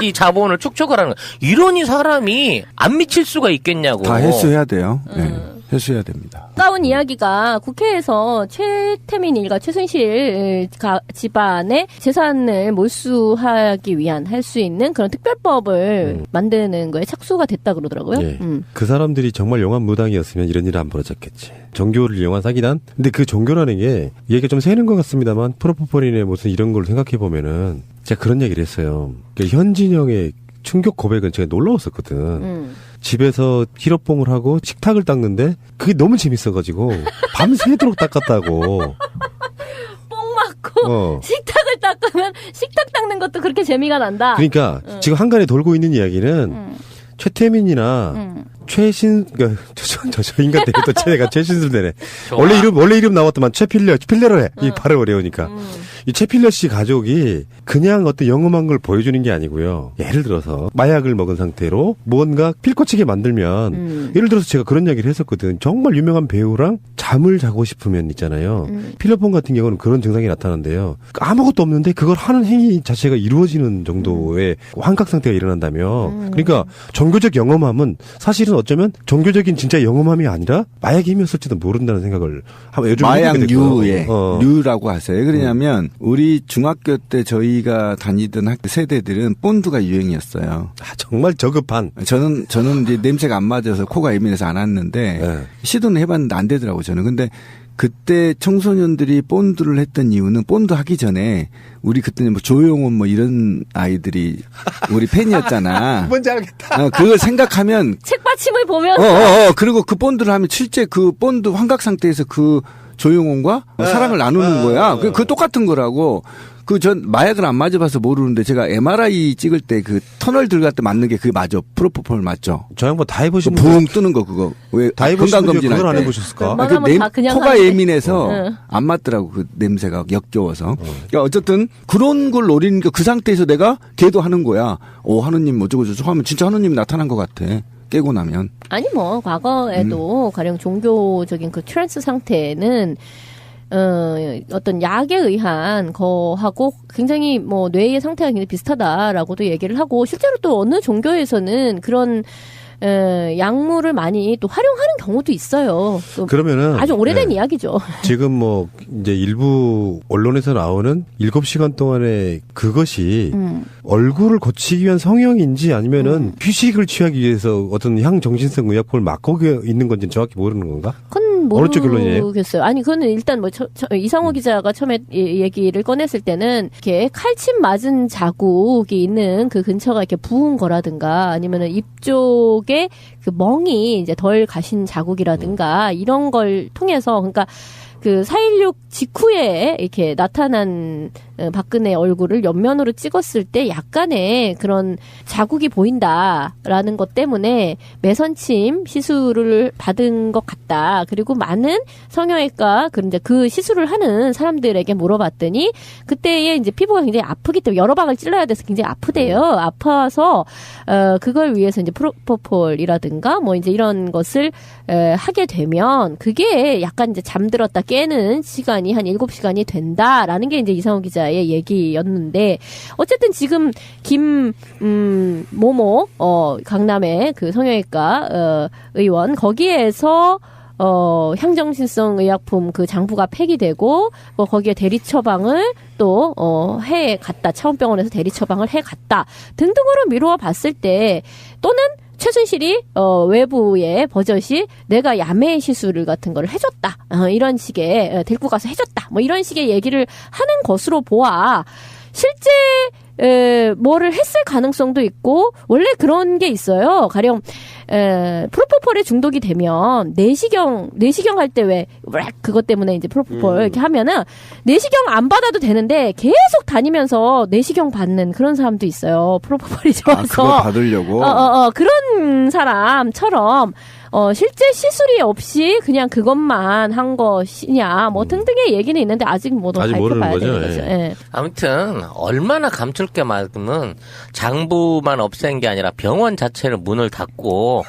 이 자본을 축적을 하는 거야. 이러니 사람이 안 미칠 수가 있겠냐고. 다 회수해야 돼요. 네. 회수해야 됩니다. 가까운 이야기가 국회에서 최태민 일가 최순실 집안의 재산을 몰수하기 위한 할 수 있는 그런 특별법을 만드는 거에 착수가 됐다 그러더라고요. 예. 그 사람들이 정말 용한 무당이었으면 이런 일은 안 벌어졌겠지. 종교를 이용한 사기단? 근데 그 종교라는 게 얘기가 좀 새는 것 같습니다만 프로포폴이네 무슨 이런 걸 생각해 보면은 제가 그런 얘기를 했어요. 그러니까 현진영의 충격 고백은 제가 놀라웠었거든. 집에서 히로뽕을 하고 식탁을 닦는데 그게 너무 재밌어가지고 밤새도록 닦았다고. 뽕 맞고 식탁을 닦으면 식탁 닦는 것도 그렇게 재미가 난다. 그러니까 지금 한간에 돌고 있는 이야기는 최태민이나 그러니까 저 인간 되게 또 제가 최신술 되네. 원래 이름 나왔더만 필러로 해. 이 발음 어려우니까. 이 최필러 씨 가족이 그냥 어떤 영험한 걸 보여주는 게 아니고요. 예를 들어서 마약을 먹은 상태로 무언가 필꽂히게 만들면 예를 들어서 제가 그런 이야기를 했었거든. 정말 유명한 배우랑 잠을 자고 싶으면 있잖아요. 필러폰 같은 경우는 그런 증상이 나타난대요. 아무것도 없는데 그걸 하는 행위 자체가 이루어지는 정도의 환각 상태가 일어난다며. 그러니까 종교적 영험함은 사실은 어쩌면 종교적인 진짜 영험함이 아니라 마약의 힘이었을지도 모른다는 생각을 요즘 마약류의 류라고 하세요. 그러냐면 우리 중학교 때 저희가 다니던 학교 세대들은 본드가 유행이었어요. 정말 저급한. 저는 이제 냄새가 안 맞아서 코가 예민해서 안 왔는데 시도는 해봤는데 안 되더라고요. 저는. 근데 그때 청소년들이 본드를 했던 이유는 본드 하기 전에 우리 그때는 뭐 조용훈 뭐 이런 아이들이 우리 팬이었잖아. 뭔지 알겠다. 그걸 생각하면 책받침을 보면 그리고 그 본드를 하면 실제 그 본드 환각 상태에서 그 조용훈과 사랑을 나누는 거야. 그 똑같은 거라고. 전 마약을 안 맞아봐서 모르는데 제가 MRI 찍을 때 그 터널 들어갈 때 맞는 게 그게 맞아. 프로포폴 맞죠. 저 양반 다 해보신 붕 뜨는 거 그거. 왜 다 해보신 분들 그걸 안 때. 해보셨을까? 코가 예민해서 안 맞더라고. 그 냄새가 역겨워서. 그러니까 어쨌든 그런 걸 노리니까 그 상태에서 내가 걔도 하는 거야. 하느님 어쩌고저쩌고 하면 진짜 하느님이 나타난 것 같아. 깨고 나면. 아니 뭐 과거에도 가령 종교적인 그 트랜스 상태는 어떤 약에 의한 거하고 굉장히 뭐 뇌의 상태가 굉장히 비슷하다라고도 얘기를 하고 실제로 또 어느 종교에서는 그런 약물을 많이 또 활용하는 경우도 있어요. 그러면은 아주 오래된 이야기죠. 지금 뭐 이제 일부 언론에서 나오는 7시간 동안에 그것이 얼굴을 고치기 위한 성형인지 아니면은 휴식을 취하기 위해서 어떤 향정신성 의약품을 맞고 있는 건지 정확히 모르는 건가? 그건 어느 쪽 결론이에요? 모르겠어요. 아니 그거는 일단 뭐 이상호 기자가 처음에 얘기를 꺼냈을 때는 이렇게 칼침 맞은 자국이 있는 그 근처가 이렇게 부은 거라든가 아니면은 입 쪽에 그 멍이 이제 덜 가신 자국이라든가 이런 걸 통해서 그러니까 그 4.16 직후에 이렇게 나타난 박근혜 얼굴을 옆면으로 찍었을 때 약간의 그런 자국이 보인다라는 것 때문에 매선침 시술을 받은 것 같다. 그리고 많은 성형외과 그 시술을 하는 사람들에게 물어봤더니 그때에 이제 피부가 굉장히 아프기 때문에 여러 방을 찔러야 돼서 굉장히 아프대요. 아파서 그걸 위해서 이제 프로포폴이라든가 뭐 이제 이런 것을 하게 되면 그게 약간 이제 잠들었다 깨는 시간이 한 7시간이 된다라는 게 이제 이상호 기자의 얘기였는데 어쨌든 지금 모모 강남의 그 성형외과 의원 거기에서 향정신성 의약품 그 장부가 폐기되고 뭐 거기에 대리 처방을 또 해 갔다 차원병원에서 대리 처방을 해 갔다 등등으로 미루어 봤을 때 또는 최순실이 외부의 버젓이 내가 야매 시술 같은 거를 해줬다 이런 식의 데리고 가서 해줬다 뭐 이런 식의 얘기를 하는 것으로 보아 실제 뭐를 했을 가능성도 있고 원래 그런 게 있어요. 가령 프로포폴에 중독이 되면 내시경 할 때 왜 그것 때문에 이제 프로포폴 이렇게 하면은 내시경 안 받아도 되는데 계속 다니면서 내시경 받는 그런 사람도 있어요. 프로포폴이 좋아서. 그거 받으려고. 그런 사람처럼 실제 시술이 없이 그냥 그것만 한 것이냐 뭐 등등의 얘기는 있는데 아직 뭐 아직 모르는 밝혀봐야 거죠. 되는 거죠. 예. 아무튼 얼마나 감출 게 많으면 장부만 없앤 게 아니라 병원 자체를 문을 닫고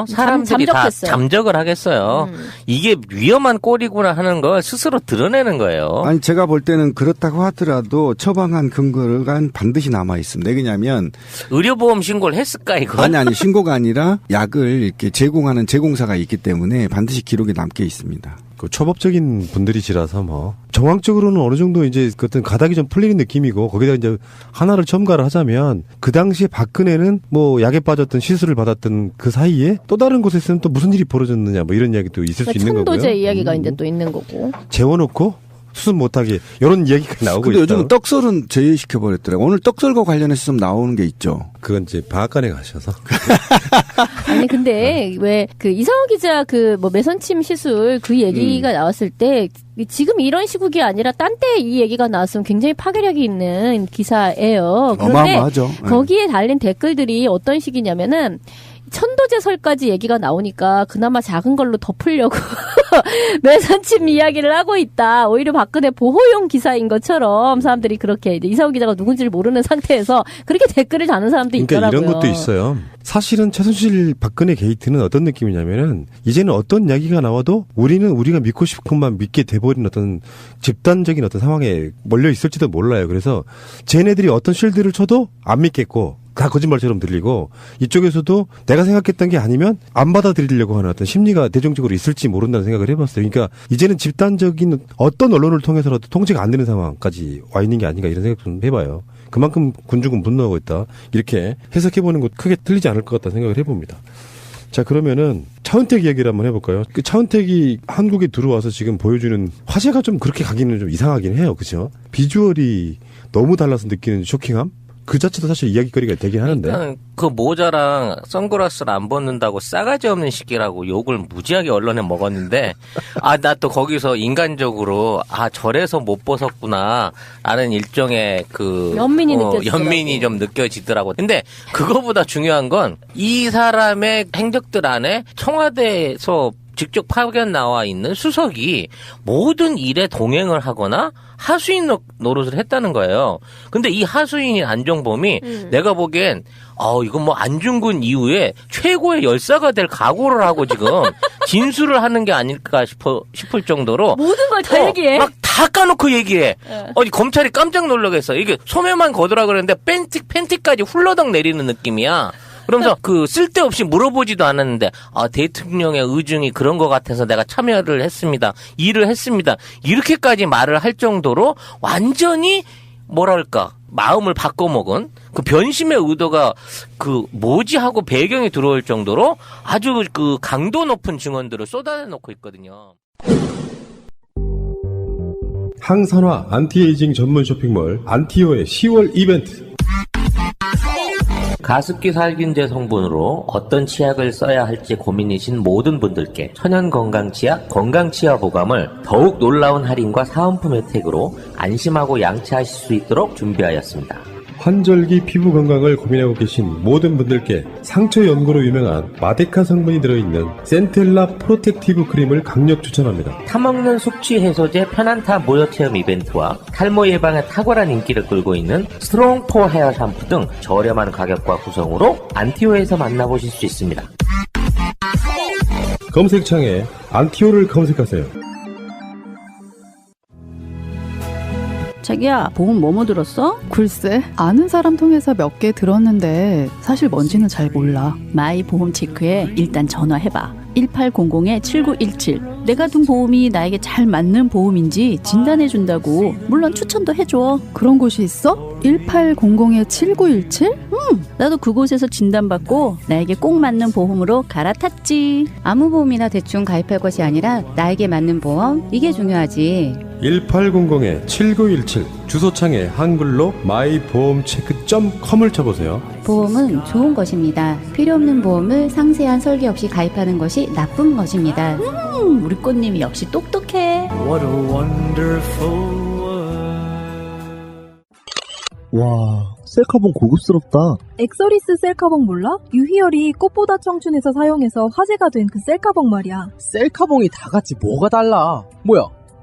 사람들이 다 잠적했어요. 잠적을 하겠어요. 이게 위험한 꼴이구나 하는 걸 스스로 드러내는 거예요. 아니 제가 볼 때는 그렇다고 하더라도 처방한 근거가 반드시 남아 있습니다. 왜냐하면 의료보험 신고를 했을까 이거? 아니 신고가 아니라 약을 이렇게 제공하는 제공사가 있기 때문에 반드시 기록에 남게 있습니다. 그 초법적인 분들이시라서 뭐 정황적으로는 어느 정도 이제 그 어떤 가닥이 좀 풀리는 느낌이고 거기다 이제 하나를 첨가를 하자면 그 당시에 박근혜는 뭐 약에 빠졌던 시술을 받았던 그 사이에 또 다른 곳에서는 또 무슨 일이 벌어졌느냐 뭐 이런 이야기도 있을 수 있는 거고요. 천도제 이야기가 이제 또 있는 거고. 재워놓고 수습 못하게 이런 이야기가 나오고 근데 있다. 요즘 떡설은 제외시켜버렸더라고요. 오늘 떡설과 관련해서 좀 나오는 게 있죠. 그건 이제 방앗간에 가셔서. 아니 근데 왜 그 이상호 기자 그 뭐 매선침 시술 그 얘기가 나왔을 때 지금 이런 시국이 아니라 딴 때 이 얘기가 나왔으면 굉장히 파괴력이 있는 기사예요. 그런데 어마어마하죠. 거기에 달린 댓글들이 어떤 식이냐면은 천도제설까지 얘기가 나오니까 그나마 작은 걸로 덮으려고 매선침 이야기를 하고 있다. 오히려 박근혜 보호용 기사인 것처럼 사람들이 그렇게 이제 이상호 기자가 누군지를 모르는 상태에서 그렇게 댓글을 다는 사람도 그러니까 있더라고요. 이런 것도 있어요. 사실은 최순실 박근혜 게이트는 어떤 느낌이냐면은 이제는 어떤 이야기가 나와도 우리가 믿고 싶은 것만 믿게 돼버린 어떤 집단적인 어떤 상황에 몰려 있을지도 몰라요. 그래서 쟤네들이 어떤 실드를 쳐도 안 믿겠고 다 거짓말처럼 들리고 이쪽에서도 내가 생각했던 게 아니면 안 받아들이려고 하는 어떤 심리가 대중적으로 있을지 모른다는 생각을 해봤어요. 그러니까 이제는 집단적인 어떤 언론을 통해서라도 통제가 안 되는 상황까지 와 있는 게 아닌가 이런 생각 좀 해봐요. 그만큼 군중은 분노하고 있다. 이렇게 해석해보는 것 크게 틀리지 않을 것 같다는 생각을 해봅니다. 자, 그러면은 차은택 이야기를 한번 해볼까요? 그 차은택이 한국에 들어와서 지금 보여주는 화제가 좀 그렇게 가기는 좀 이상하긴 해요. 그죠? 비주얼이 너무 달라서 느끼는 쇼킹함? 그 자체도 사실 이야기거리가 되긴 하는데. 일단 그 모자랑 선글라스를 안 벗는다고 싸가지 없는 시기라고 욕을 무지하게 언론에 먹었는데 나 또 거기서 인간적으로 저래서 못 벗었구나 라는 일종의 그 연민이 좀 느껴지더라고. 근데 그거보다 중요한 건 이 사람의 행적들 안에 청와대에서 직접 파견 나와 있는 수석이 모든 일에 동행을 하거나 하수인 노릇을 했다는 거예요. 근데 이 하수인인 안종범이 내가 보기엔 이건 뭐 안중근 이후에 최고의 열사가 될 각오를 하고 지금 진술을 하는 게 아닐까 싶을 정도로 모든 걸 다 얘기해. 막 다 까놓고 얘기해. 검찰이 깜짝 놀라겠어. 이게 소매만 거두라 그러는데 팬티까지 훌러덩 내리는 느낌이야. 그러면서 그 쓸데없이 물어보지도 않았는데 대통령의 의중이 그런 것 같아서 내가 참여를 했습니다. 일을 했습니다. 이렇게까지 말을 할 정도로 완전히 뭐랄까 마음을 바꿔먹은 그 변심의 의도가 그 뭐지 하고 배경이 들어올 정도로 아주 그 강도 높은 증언들을 쏟아내놓고 있거든요. 항산화 안티에이징 전문 쇼핑몰 안티오의 10월 이벤트. 가습기 살균제 성분으로 어떤 치약을 써야 할지 고민이신 모든 분들께 천연 건강치약 건강치아 보감을 더욱 놀라운 할인과 사은품 혜택으로 안심하고 양치하실 수 있도록 준비하였습니다. 환절기 피부 건강을 고민하고 계신 모든 분들께 상처 연고로 유명한 마데카 성분이 들어있는 센텔라 프로텍티브 크림을 강력 추천합니다. 타먹는 숙취 해소제 편안타 무료 체험 이벤트와 탈모 예방에 탁월한 인기를 끌고 있는 스트롱 포 헤어 샴푸 등 저렴한 가격과 구성으로 안티오에서 만나보실 수 있습니다. 검색창에 안티오를 검색하세요. 자기야, 보험 뭐뭐 들었어? 글쎄, 아는 사람 통해서 몇 개 들었는데 사실 뭔지는 잘 몰라. 마이 보험 체크에 일단 전화해봐. 1800-7917. 내가 든 보험이 나에게 잘 맞는 보험인지 진단해준다고. 물론 추천도 해줘. 그런 곳이 있어? 1800-7917? 나도 그곳에서 진단받고 나에게 꼭 맞는 보험으로 갈아탔지. 아무 보험이나 대충 가입할 것이 아니라 나에게 맞는 보험, 이게 중요하지. 1800-7917 주소창에 한글로 my보험체크.com을 쳐보세요. 보험은 좋은 것입니다. 필요 없는 보험을 상세한 설계 없이 가입하는 것이 나쁜 것입니다. 우리 꽃님이 역시 똑똑해. What a wonderful 와, 셀카봉 고급스럽다. 엑서리스 셀카봉 몰라? 유희열이 꽃보다 청춘에서 사용해서 화제가 된 그 셀카봉 말이야. 셀카봉이 다 같이 뭐가 달라? 뭐야?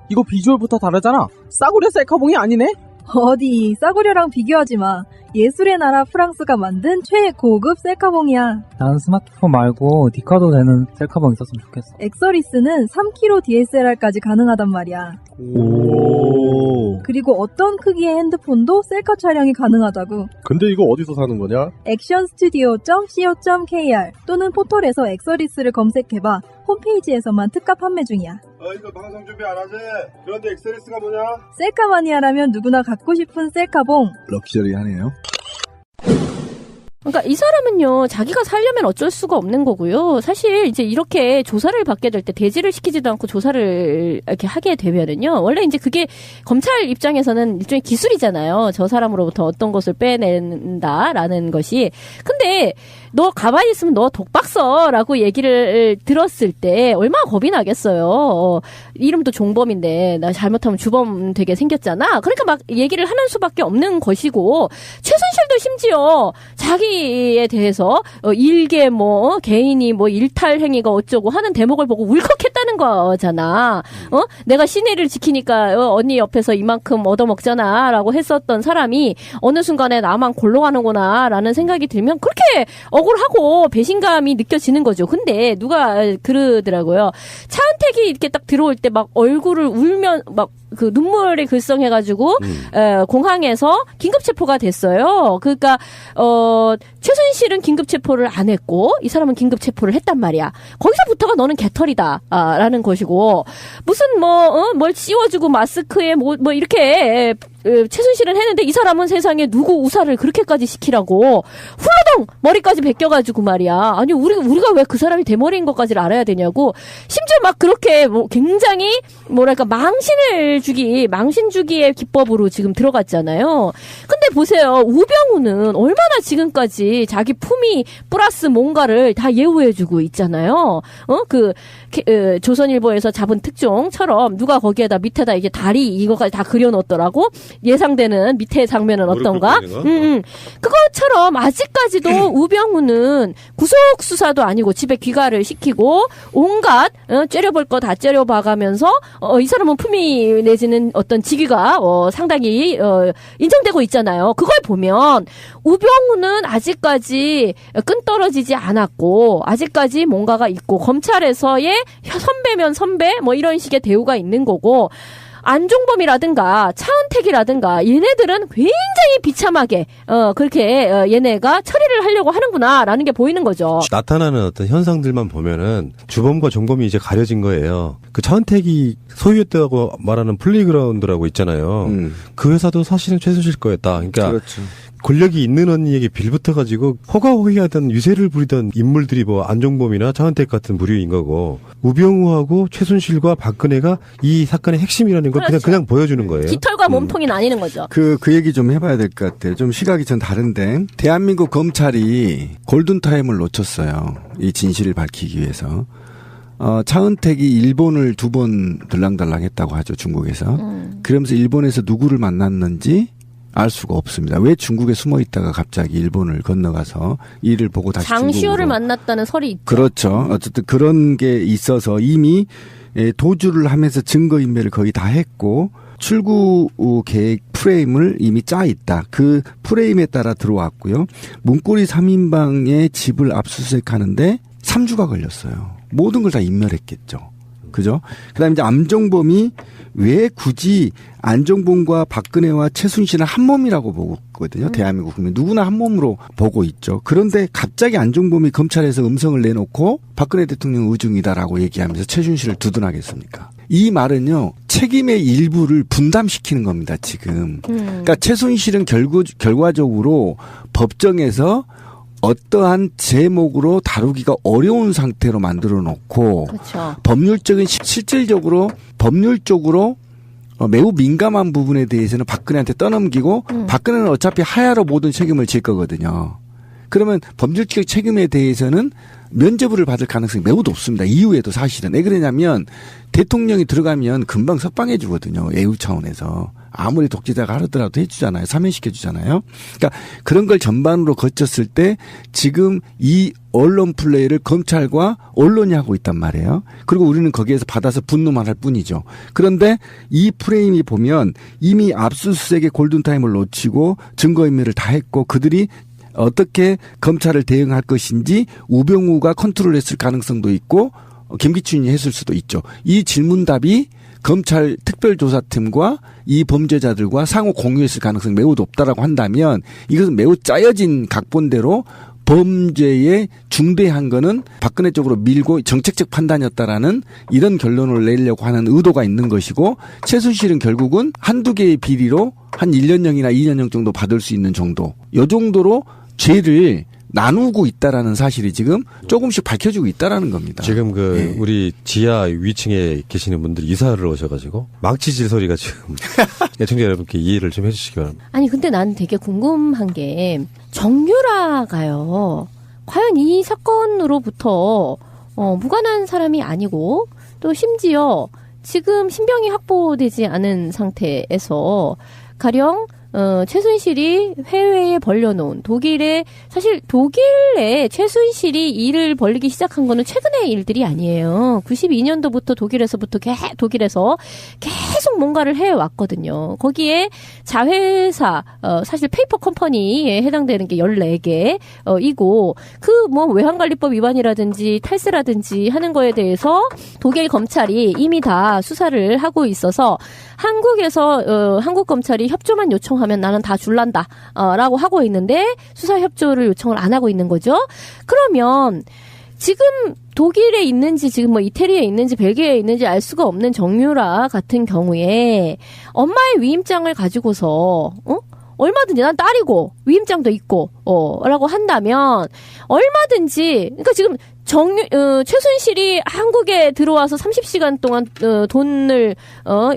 이거 비주얼부터 다르잖아. 싸구려 셀카봉이 아니네? 어디 싸구려랑 비교하지 마. 예술의 나라 프랑스가 만든 최고급 셀카봉이야. 난 스마트폰 말고 디카도 되는 셀카봉 있었으면 좋겠어. 엑서리스는 3kg DSLR까지 가능하단 말이야. 오. 그리고 어떤 크기의 핸드폰도 셀카 촬영이 가능하다고. 근데 이거 어디서 사는 거냐? 액션스튜디오.co.kr 또는 포털에서 엑서리스를 검색해봐. 홈페이지에서만 특가 판매 중이야. 이거 방송 준비 안 하지? 그런데 엑서리스가 뭐냐? 셀카 마니아라면 누구나 갖고 싶은 셀카봉. 럭셔리하네요. 그러니까 이 사람은요, 자기가 살려면 어쩔 수가 없는 거고요. 사실 이제 이렇게 조사를 받게 될 때 대지를 시키지도 않고 조사를 이렇게 하게 되면은요, 원래 이제 그게 검찰 입장에서는 일종의 기술이잖아요. 저 사람으로부터 어떤 것을 빼낸다라는 것이. 근데 너 가만히 있으면 너 독박 써라고 얘기를 들었을 때 얼마나 겁이 나겠어요. 이름도 종범인데 나 잘못하면 주범 되게 생겼잖아. 그러니까 막 얘기를 하는 수밖에 없는 것이고, 최순실도 심지어 자기에 대해서 일개 뭐 개인이 뭐 일탈 행위가 어쩌고 하는 대목을 보고 울컥했다는 거잖아. 내가 시내를 지키니까 언니 옆에서 이만큼 얻어먹잖아라고 했었던 사람이 어느 순간에 나만 골로 가는구나라는 생각이 들면 그렇게 억울하고 배신감이 느껴지는 거죠. 근데 누가 그러더라고요. 차은택이 이렇게 딱 들어올 때 막 얼굴을 울면 막 그 눈물에 글썽해가지고 공항에서 긴급 체포가 됐어요. 그러니까 최순실은 긴급 체포를 안 했고 이 사람은 긴급 체포를 했단 말이야. 거기서부터가 너는 개털이다라는 것이고, 무슨 뭘 씌워주고 마스크에 뭐 이렇게 최순실은 했는데 이 사람은 세상에 누구 우사를 그렇게까지 시키라고 훌러덩 머리까지 벗겨가지고 말이야. 아니 우리가 왜 그 사람이 대머리인 것까지를 알아야 되냐고. 심지어 막 그렇게 뭐 굉장히 뭐랄까 망신 주기의 기법으로 지금 들어갔잖아요. 근데 보세요, 우병우는 얼마나 지금까지 자기 품위 플러스 뭔가를 다 예우해주고 있잖아요. 조선일보에서 잡은 특종처럼 누가 거기에다 밑에다 이게 다리 이거까지 다 그려놓더라고. 예상되는 밑에 장면은 어떤가? 그것처럼 아직까지도 우병우는 구속 수사도 아니고 집에 귀가를 시키고 온갖 째려볼 거 다 째려봐가면서 이 사람은 품위 내지는 어떤 직위가 상당히 인정되고 있잖아요. 그걸 보면 우병우는 아직까지 끈 떨어지지 않았고 아직까지 뭔가가 있고 검찰에서의 선배면 선배 뭐 이런 식의 대우가 있는 거고, 안종범이라든가 차은택이라든가 얘네들은 굉장히 비참하게 그렇게 얘네가 처리를 하려고 하는구나라는 게 보이는 거죠. 나타나는 어떤 현상들만 보면은 주범과 종범이 이제 가려진 거예요. 그 차은택이 소유했다고 말하는 플레이그라운드라고 있잖아요. 그 회사도 사실은 최순실 거였다. 그러니까 그렇죠. 권력이 있는 언니에게 빌붙어가지고 호가호위하던 유세를 부리던 인물들이 뭐 안종범이나 차은택 같은 부류인 거고, 우병우하고 최순실과 박근혜가 이 사건의 핵심이라는 걸 그렇죠. 그냥 보여주는 거예요. 깃털과 몸통이 나뉘는 거죠. 그 얘기 좀 해봐야 될 것 같아요. 좀 시각이 전 다른데, 대한민국 검찰이 골든타임을 놓쳤어요. 이 진실을 밝히기 위해서. 차은택이 일본을 2번 들랑달랑 했다고 하죠, 중국에서. 그러면서 일본에서 누구를 만났는지 알 수가 없습니다. 왜 중국에 숨어 있다가 갑자기 일본을 건너가서 일을 보고 다시 장시호를 만났다는 설이 있죠. 그렇죠. 어쨌든 그런 게 있어서 이미 도주를 하면서 증거인멸을 거의 다 했고, 출구 계획 프레임을 이미 짜 있다. 그 프레임에 따라 들어왔고요. 문고리 3인방의 집을 압수수색하는데 3주가 걸렸어요. 모든 걸 다 인멸했겠죠. 그죠? 그 다음에 이제 안종범이 왜 굳이 안종범과 박근혜와 최순실은 한 몸이라고 보고 있거든요. 대한민국 국민 누구나 한 몸으로 보고 있죠. 그런데 갑자기 안종범이 검찰에서 음성을 내놓고 박근혜 대통령 의중이다라고 얘기하면서 최순실을 두둔하겠습니까? 이 말은요, 책임의 일부를 분담시키는 겁니다, 지금. 그러니까 최순실은 결과적으로 법정에서 어떠한 제목으로 다루기가 어려운 상태로 만들어 놓고, 그렇죠. 실질적으로 법률적으로 매우 민감한 부분에 대해서는 박근혜한테 떠넘기고 박근혜는 어차피 하야로 모든 책임을 질 거거든요. 그러면 범죄적 책임에 대해서는 면죄부를 받을 가능성이 매우 높습니다. 이후에도 사실은. 왜 그러냐면 대통령이 들어가면 금방 석방해 주거든요. 예우 차원에서. 아무리 독재자가 하더라도 해주잖아요. 사면시켜 주잖아요. 그러니까 그런 걸 전반으로 거쳤을 때 지금 이 언론 플레이를 검찰과 언론이 하고 있단 말이에요. 그리고 우리는 거기에서 받아서 분노만 할 뿐이죠. 그런데 이 프레임이 보면 이미 압수수색의 골든타임을 놓치고 증거인멸을 다 했고 그들이 어떻게 검찰을 대응할 것인지 우병우가 컨트롤했을 가능성도 있고 김기춘이 했을 수도 있죠. 이 질문답이 검찰 특별조사팀과 이 범죄자들과 상호 공유했을 가능성이 매우 높다라고 한다면 이것은 매우 짜여진 각본대로 범죄에 중대한 거는 박근혜 쪽으로 밀고 정책적 판단이었다라는 이런 결론을 내려고 하는 의도가 있는 것이고 최순실은 결국은 한두 개의 비리로 한 1년형이나 2년형 정도 받을 수 있는 정도. 이 정도로 죄를 나누고 있다라는 사실이 지금 조금씩 밝혀지고 있다라는 겁니다. 지금 우리 지하 위층에 계시는 분들이 이사를 오셔가지고 망치질 소리가 지금 애청자 여러분께 이해를 좀 해주시기 바랍니다. 아니 근데 난 되게 궁금한 게 정유라가요. 과연 이 사건으로부터 무관한 사람이 아니고 또 심지어 지금 신병이 확보되지 않은 상태에서 가령 최순실이 해외에 벌려놓은 사실 독일에 최순실이 일을 벌리기 시작한 거는 최근의 일들이 아니에요. 92년도부터 독일에서 계속 뭔가를 해왔거든요. 거기에 자회사, 사실 페이퍼 컴퍼니에 해당되는 게 14개, 이고, 외환관리법 위반이라든지 탈세라든지 하는 거에 대해서 독일 검찰이 이미 다 수사를 하고 있어서 한국에서, 한국 검찰이 협조만 요청하면 나는 다 줄란다, 라고 하고 있는데 수사 협조를 요청을 안 하고 있는 거죠. 그러면 지금 독일에 있는지 지금 이태리에 있는지 벨기에에 있는지 알 수가 없는 정유라 같은 경우에 엄마의 위임장을 가지고서 얼마든지 난 딸이고 위임장도 있고 라고 한다면 얼마든지 그러니까 지금 최순실이 한국에 들어와서 30시간 동안 돈을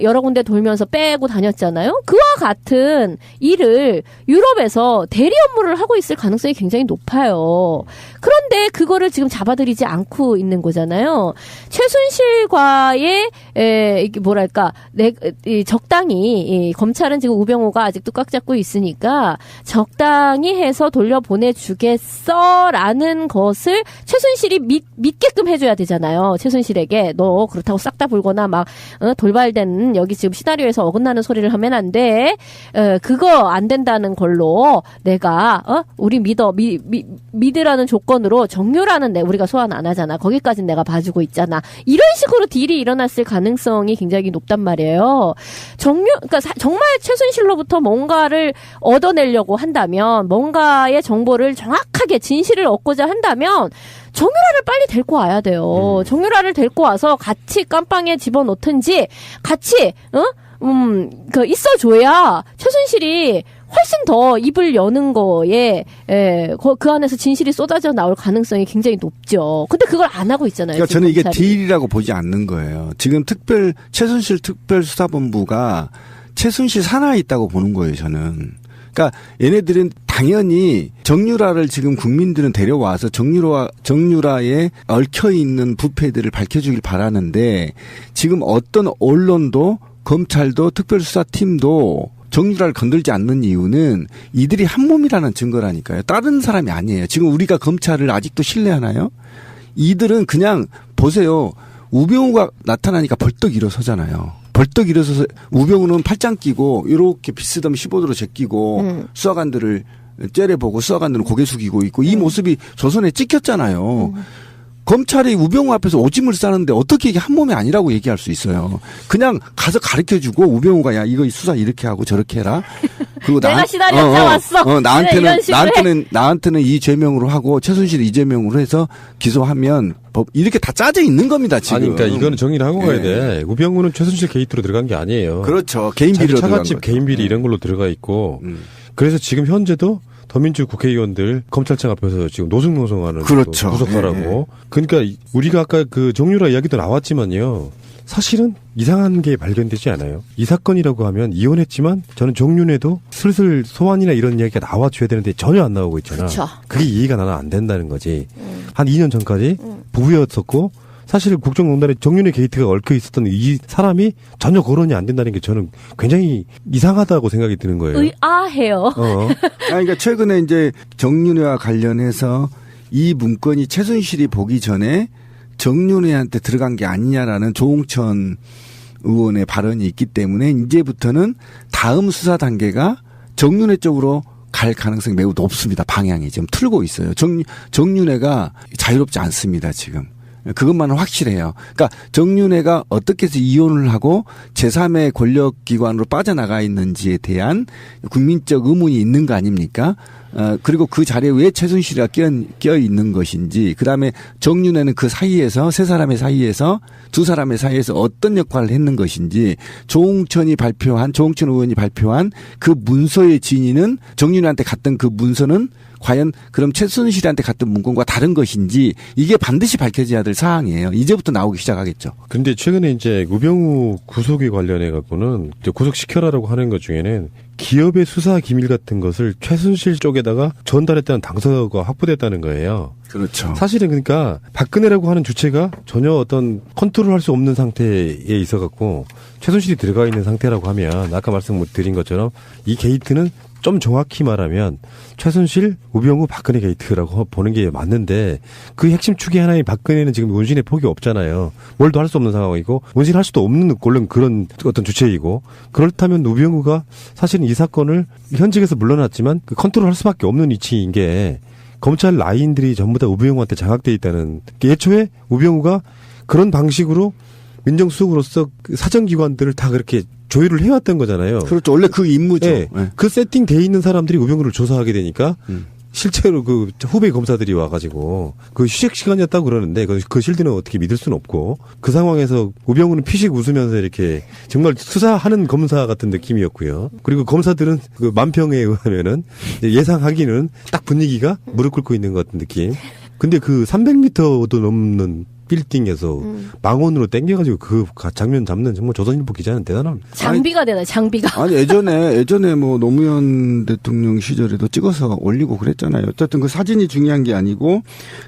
여러 군데 돌면서 빼고 다녔잖아요. 그와 같은 일을 유럽에서 대리 업무를 하고 있을 가능성이 굉장히 높아요. 그런데 그거를 지금 잡아들이지 않고 있는 거잖아요. 최순실과의 적당히 검찰은 지금 우병우가 아직도 꽉 잡고 있으니까 적당히 해서 돌려보내주겠어라는 것을 최순실이 믿게끔 해줘야 되잖아요. 최순실에게 너 그렇다고 싹 다 불거나 돌발된 여기 지금 시나리오에서 어긋나는 소리를 하면 안 돼. 그거 안 된다는 걸로 내가 우리 믿으라는 조건으로 정유라는 우리가 소환 안 하잖아. 거기까지는 내가 봐주고 있잖아. 이런 식으로 딜이 일어났을 가능성이 굉장히 높단 말이에요. 그러니까 정말 최순실로부터 뭔가를 얻어내려고 한다면 뭔가의 정보를 정확하게 진실을 얻고자 한다면 정유라를 빨리 데리고 와야 돼요. 정유라를 데리고 와서 같이 깜빵에 집어넣든지 같이 있어줘야 최순실이 훨씬 더 입을 여는 거에 그 안에서 진실이 쏟아져 나올 가능성이 굉장히 높죠. 근데 그걸 안 하고 있잖아요. 그러니까 저는 이게 딜이라고 보지 않는 거예요. 지금 최순실 특별수사본부가 최순실 산하에 있다고 보는 거예요. 저는. 그러니까 얘네들은 당연히 정유라를 지금 국민들은 데려와서 정유라에 얽혀있는 부패들을 밝혀주길 바라는데 지금 어떤 언론도 검찰도 특별수사팀도 정유라를 건들지 않는 이유는 이들이 한 몸이라는 증거라니까요. 다른 사람이 아니에요. 지금 우리가 검찰을 아직도 신뢰하나요? 이들은 그냥 보세요. 우병우가 나타나니까 벌떡 일어서잖아요. 벌떡 일어서서 우병우는 팔짱 끼고 이렇게 비스듬히 15도로 제끼고 수사관들을 째려보고 수사관들은 고개 숙이고 있고 이 모습이 조선에 찍혔잖아요. 검찰이 우병우 앞에서 오줌을 싸는데 어떻게 이게 한 몸이 아니라고 얘기할 수 있어요. 그냥 가서 가르쳐주고 우병우가 야 이거 수사 이렇게 하고 저렇게 해라. 그리고 내가 시나리오 짜왔어. 나한테는 이 죄명으로 하고 최순실 이 죄명으로 해서 기소하면 이렇게 다 짜져 있는 겁니다 지금. 아니 그러니까 이거는 정리를 하고 가야 돼. 우병우는 최순실 게이트로 들어간 게 아니에요. 그렇죠. 개인 비리로 들어간 차갓집 개인 비리 이런 걸로 들어가 있고 그래서 지금 현재도 더민주 국회의원들 검찰청 앞에서 지금 노송노송하는 그렇죠. 구속하라고. 그러니까 우리가 아까 그 정유라 이야기도 나왔지만요. 사실은 이상한 게 발견되지 않아요. 이 사건이라고 하면 이혼했지만 저는 정윤회도 슬슬 소환이나 이런 이야기가 나와줘야 되는데 전혀 안 나오고 있잖아. 그쵸. 그게 이해가 나는 안 된다는 거지. 한 2년 전까지 부부였었고 사실 국정농단에 정윤회 게이트가 얽혀 있었던 이 사람이 전혀 거론이 안 된다는 게 저는 굉장히 이상하다고 생각이 드는 거예요. 의아해요. 그러니까 최근에 이제 정윤회와 관련해서 이 문건이 최순실이 보기 전에 정윤회한테 들어간 게 아니냐라는 조홍천 의원의 발언이 있기 때문에 이제부터는 다음 수사 단계가 정윤회 쪽으로 갈 가능성이 매우 높습니다. 방향이 지금 틀고 있어요. 정윤회가 자유롭지 않습니다. 지금. 그것만은 확실해요. 그러니까 정윤회가 어떻게 해서 이혼을 하고 제3의 권력기관으로 빠져나가 있는지에 대한 국민적 의문이 있는 거 아닙니까? 그리고 그 자리에 왜 최순실이가 껴 있는 것인지, 그 다음에 정윤회는 그 사이에서, 세 사람의 사이에서, 두 사람의 사이에서 어떤 역할을 했는 것인지, 조홍천 의원이 발표한 그 문서의 진위는 정윤회한테 갔던 그 문서는 과연 그럼 최순실한테 갔던 문건과 다른 것인지 이게 반드시 밝혀져야 될 사항이에요. 이제부터 나오기 시작하겠죠. 그런데 최근에 이제 우병우 구속에 관련해 갖고는 구속시켜라라고 하는 것 중에는 기업의 수사 기밀 같은 것을 최순실 쪽에다가 전달했다는 당서가 확보됐다는 거예요. 그렇죠. 사실은 그러니까 박근혜라고 하는 주체가 전혀 어떤 컨트롤할 수 없는 상태에 있어 갖고 최순실이 들어가 있는 상태라고 하면 아까 말씀드린 것처럼 이 게이트는 좀 정확히 말하면 최순실, 우병우, 박근혜 게이트라고 보는 게 맞는데 그 핵심 축의 하나인 박근혜는 지금 문신의 폭이 없잖아요. 뭘도 할 수 없는 상황이고 문신할 수도 없는 원래 그런 어떤 주체이고 그렇다면 우병우가 사실은 이 사건을 현직에서 물러났지만 그 컨트롤할 수밖에 없는 위치인 게 검찰 라인들이 전부 다 우병우한테 장악돼 있다는 애초에 우병우가 그런 방식으로 민정수석으로서 그 사정기관들을 다 그렇게 조율을 해왔던 거잖아요. 그렇죠. 원래 그 임무죠. 네. 네. 그 세팅돼 있는 사람들이 우병우를 조사하게 되니까 실제로 그 후배 검사들이 와가지고 그 휴식 시간이었다고 그러는데 그 실드는 어떻게 믿을 수는 없고 그 상황에서 우병우는 피식 웃으면서 이렇게 정말 수사하는 검사 같은 느낌이었고요. 그리고 검사들은 그 만평에 의하면은 예상하기는 딱 분위기가 무릎 꿇고 있는 것 같은 느낌. 근데 그 300m도 넘는 빌딩에서 망원으로 땡겨가지고 그 장면 잡는 정말 조선일보 기자는 대단합니다. 장비가 되나 장비가. 아니 예전에 뭐 노무현 대통령 시절에도 찍어서 올리고 그랬잖아요. 어쨌든 그 사진이 중요한 게 아니고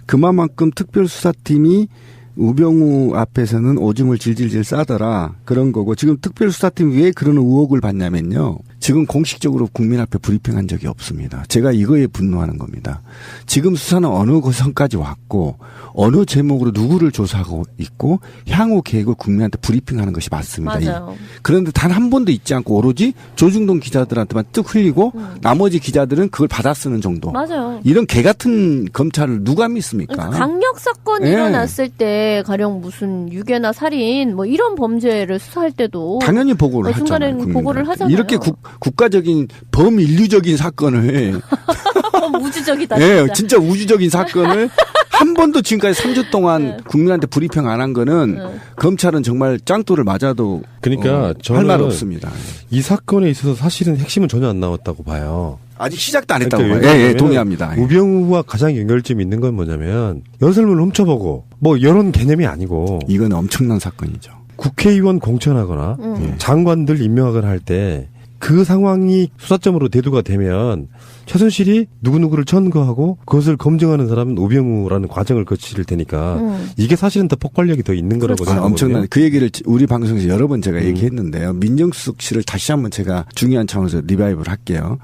그만큼 특별수사팀이 우병우 앞에서는 오줌을 질질질 싸더라 그런 거고 지금 특별수사팀이 왜 그런 의혹을 받냐면요. 지금 공식적으로 국민 앞에 브리핑한 적이 없습니다. 제가 이거에 분노하는 겁니다. 지금 수사는 어느 선까지 왔고 어느 제목으로 누구를 조사하고 있고 향후 계획을 국민한테 브리핑하는 것이 맞습니다. 맞아요. 그런데 단 한 번도 있지 않고 오로지 조중동 기자들한테만 뜩 흘리고 나머지 기자들은 그걸 받아 쓰는 정도. 맞아요. 이런 개 같은 검찰을 누가 믿습니까? 그러니까 강력 사건이 네. 일어났을 때 가령 무슨 유괴나 살인 뭐 이런 범죄를 수사할 때도 당연히 보고를 하잖아요. 순간에는 보고를 하잖아요. 이렇게 국가적인 범인류적인 사건을 우주적이다. 네, 진짜 우주적인 사건을 한 번도 지금까지 3주 동안 국민한테 브리핑 안 한 거는 검찰은 정말 짱돌을 맞아도 그러니까 할 말 없습니다. 이 사건에 있어서 사실은 핵심은 전혀 안 나왔다고 봐요. 아직 시작도 안 했다고 그러니까 봐요. 예, 동의합니다. 우병우와 가장 연결점이 있는 건 뭐냐면 연설문을 훔쳐보고 뭐 이런 개념이 아니고 이건 엄청난 사건이죠. 국회의원 공천하거나 장관들 임명하거나 할 때 그 상황이 수사점으로 대두가 되면 최순실이 누구누구를 천거하고 그것을 검증하는 사람은 우병우라는 과정을 거칠 테니까 이게 사실은 더 폭발력이 더 있는 거라고 생각하거든요. 엄청난 그 얘기를 우리 방송에서 여러 번 제가 얘기했는데요. 민정수석실을 다시 한번 제가 중요한 차원에서 리바이브를 할게요.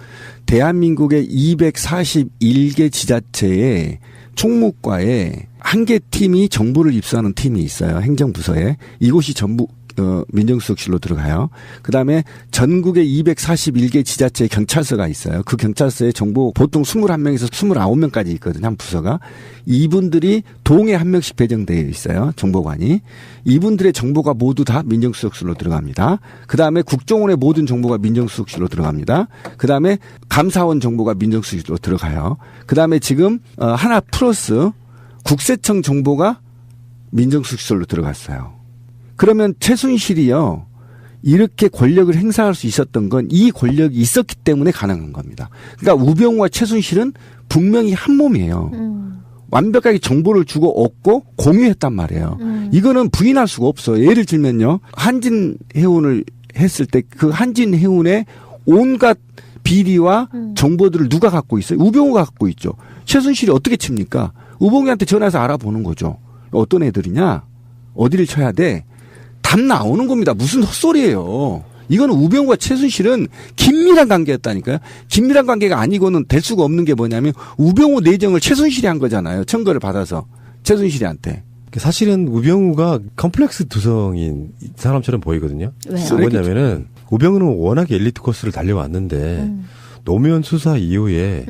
대한민국의 241개 지자체의 총무과에 한 개 팀이 정보를 입수하는 팀이 있어요. 행정부서에. 이곳이 전부 민정수석실로 들어가요. 그다음에 전국의 241개 지자체의 경찰서가 있어요. 그 경찰서에 정보 보통 21명에서 29명까지 있거든요. 한 부서가. 이분들이 동에 한 명씩 배정되어 있어요. 정보관이. 이분들의 정보가 모두 다 민정수석실로 들어갑니다. 그다음에 국정원의 모든 정보가 민정수석실로 들어갑니다. 그다음에 감사원 정보가 민정수석실로 들어가요. 그다음에 지금 하나 플러스 국세청 정보가 민정수석실로 들어갔어요. 그러면 최순실이요. 이렇게 권력을 행사할 수 있었던 건 이 권력이 있었기 때문에 가능한 겁니다. 그러니까 우병우와 최순실은 분명히 한 몸이에요. 완벽하게 정보를 주고 얻고 공유했단 말이에요. 이거는 부인할 수가 없어요. 예를 들면요. 한진해운을 했을 때 그 한진해운의 온갖 비리와 정보들을 누가 갖고 있어요? 우병우가 갖고 있죠. 최순실이 어떻게 칩니까? 우병우한테 전화해서 알아보는 거죠. 어떤 애들이냐? 어디를 쳐야 돼? 답 나오는 겁니다. 무슨 헛소리예요. 이거는 우병우와 최순실은 긴밀한 관계였다니까요. 긴밀한 관계가 아니고는 될 수가 없는 게 뭐냐면 우병우 내정을 최순실이 한 거잖아요. 청구를 받아서 최순실이한테. 사실은 우병우가 컴플렉스 두성인 사람처럼 보이거든요. 왜요? 뭐냐면은 우병우는 워낙에 엘리트 코스를 달려왔는데 노무현 수사 이후에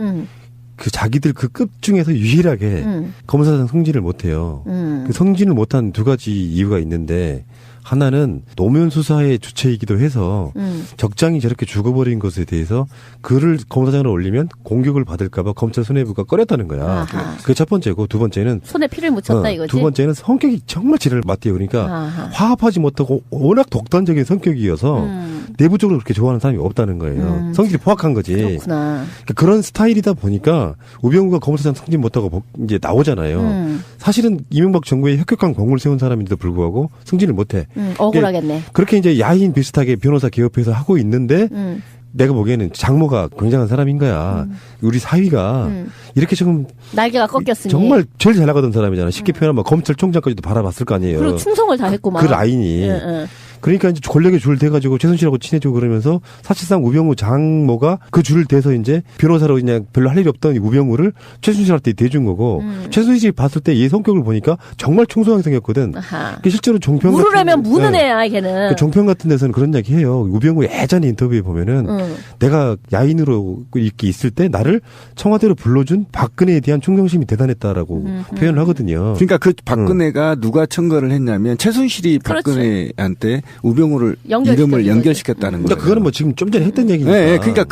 그 자기들 그 급 중에서 유일하게 검사장 승진을 못해요. 그 승진을 못한 두 가지 이유가 있는데 하나는 노무현 수사의 주체이기도 해서 적장이 저렇게 죽어버린 것에 대해서 글을 검사장으로 올리면 공격을 받을까봐 검찰 수뇌부가 꺼렸다는 거야. 그게 첫 번째고 두 번째는 손에 피를 묻혔다 이거지. 두 번째는 성격이 정말 지랄을 맞대요. 그러니까 화합하지 못하고 워낙 독단적인 성격이어서 내부적으로 그렇게 좋아하는 사람이 없다는 거예요. 성질이 포악한 거지. 그렇구나. 그러니까 그런 스타일이다 보니까 우병우가 검사장 승진 못하고 이제 나오잖아요. 사실은 이명박 정부에 혁혁한 공을 세운 사람인데도 불구하고 승진을 못해. 억울하겠네. 그렇게 이제 야인 비슷하게 변호사 개업해서 하고 있는데 내가 보기에는 장모가 굉장한 사람인 거야. 우리 사위가 이렇게 지금 날개가 꺾였으니 정말 제일 잘 나가던 사람이잖아. 쉽게 표현하면 검찰총장까지도 바라봤을 거 아니에요. 그리고 충성을 다했구만. 그 라인이. 그러니까 이제 권력에 줄 대가지고 최순실하고 친해지고 그러면서 사실상 우병우 장모가 그 줄을 대서 이제 변호사로 그냥 별로 할 일이 없던 우병우를 최순실한테 대준 거고 최순실이 봤을 때 얘 성격을 보니까 정말 충성하게 생겼거든. 실제로 종편 물으려면 무는 애야 걔는. 그 종편 같은 데서는 그런 이야기 해요. 우병우 예전에 인터뷰에 보면은 내가 야인으로 이렇게 있을 때 나를 청와대로 불러준 박근혜에 대한 충성심이 대단했다라고 표현을 하거든요. 그러니까 그 박근혜가 누가 청구를 했냐면 최순실이 박근혜한테 우병우를 이름을 연결시켰다는 거예요. 그러니까 그거는 뭐 지금 좀 전에 했던 얘기니까. 네, 그러니까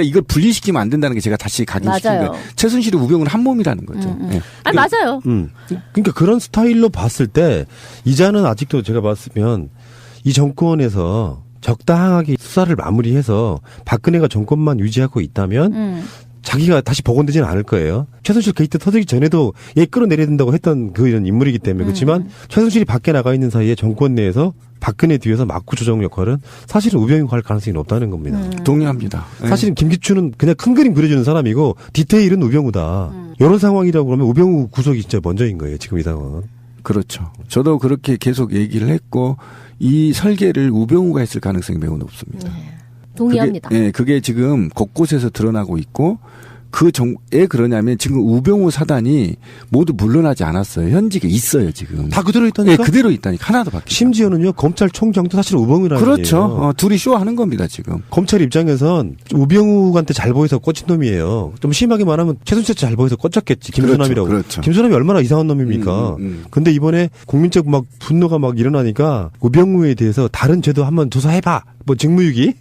이걸 분리시키면 안 된다는 게 제가 다시 각인시킨 거예요. 최순실이 우병우는 한 몸이라는 거죠. 네. 아니 맞아요. 그러니까 그런 스타일로 봤을 때 이자는 아직도 제가 봤으면 이 정권에서 적당하게 수사를 마무리해서 박근혜가 정권만 유지하고 있다면 자기가 다시 복원되지는 않을 거예요. 최순실 게이트 터지기 전에도 얘 끌어내려야 된다고 했던 이런 인물이기 때문에 그렇지만 최순실이 밖에 나가 있는 사이에 정권 내에서 박근혜 뒤에서 막구 조정 역할은 사실은 우병우가 할 가능성이 높다는 겁니다. 동의합니다. 사실은 김기춘은 그냥 큰 그림 그려주는 사람이고 디테일은 우병우다. 이런 상황이라고 그러면 우병우 구속이 진짜 먼저인 거예요. 지금 이 상황은. 그렇죠. 저도 그렇게 계속 얘기를 했고 이 설계를 우병우가 했을 가능성이 매우 높습니다. 동의합니다. 그게 지금 곳곳에서 드러나고 있고 왜 그러냐면 지금 우병우 사단이 모두 물러나지 않았어요. 현직에 있어요 지금. 다 그대로 있다니까? 네, 그대로 있다니까. 하나도 바뀌지. 심지어는요 검찰총장도 사실 우병우라는 그렇죠. 둘이 쇼하는 겁니다 지금. 검찰 입장에선 우병우한테 잘 보여서 꽂힌 놈이에요. 좀 심하게 말하면 최순실한테 잘 보여서 꽂혔겠지. 김수남이라고. 그렇죠. 김수남이 얼마나 이상한 놈입니까? 근데 이번에 국민적 막 분노가 막 일어나니까 우병우에 대해서 다른 죄도 한번 조사해봐. 뭐 직무유기야.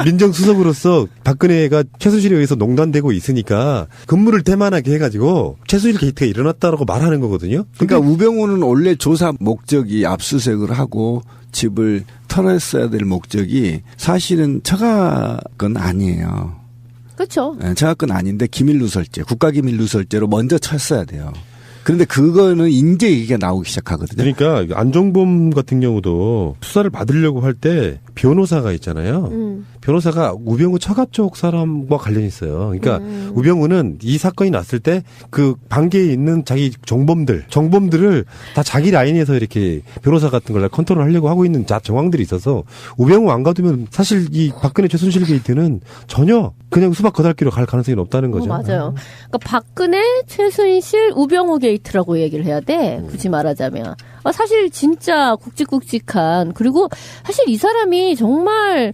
민정수석으로서 박근혜가 최순실에 의해서 농단되고 있으니까 근무를 대만하게 해가지고 최순실 게이트가 일어났다라고 말하는 거거든요. 그러니까 우병우는 원래 조사 목적이 압수수색을 하고 집을 털었어야 될 목적이 사실은 처가건 아니에요. 그렇죠. 처가건 아닌데 기밀누설죄, 국가기밀누설죄로 먼저 쳤어야 돼요. 그런데 그거는 이제 얘기가 나오기 시작하거든요. 그러니까 안종범 같은 경우도 수사를 받으려고 할 때 변호사가 있잖아요. 변호사가 우병우 처가 쪽 사람과 관련이 있어요. 그러니까 우병우는 이 사건이 났을 때 그 반계에 있는 자기 정범들을 다 자기 라인에서 이렇게 변호사 같은 걸 컨트롤하려고 하고 있는 정황들이 있어서 우병우 안 가두면 사실 이 박근혜 최순실 게이트는 전혀 그냥 수박 거달기로 갈 가능성이 높다는 거죠. 맞아요. 그러니까 박근혜, 최순실, 우병우 게이트라고 얘기를 해야 돼. 굳이 말하자면. 사실 진짜 굵직굵직한 그리고 사실 이 사람이 정말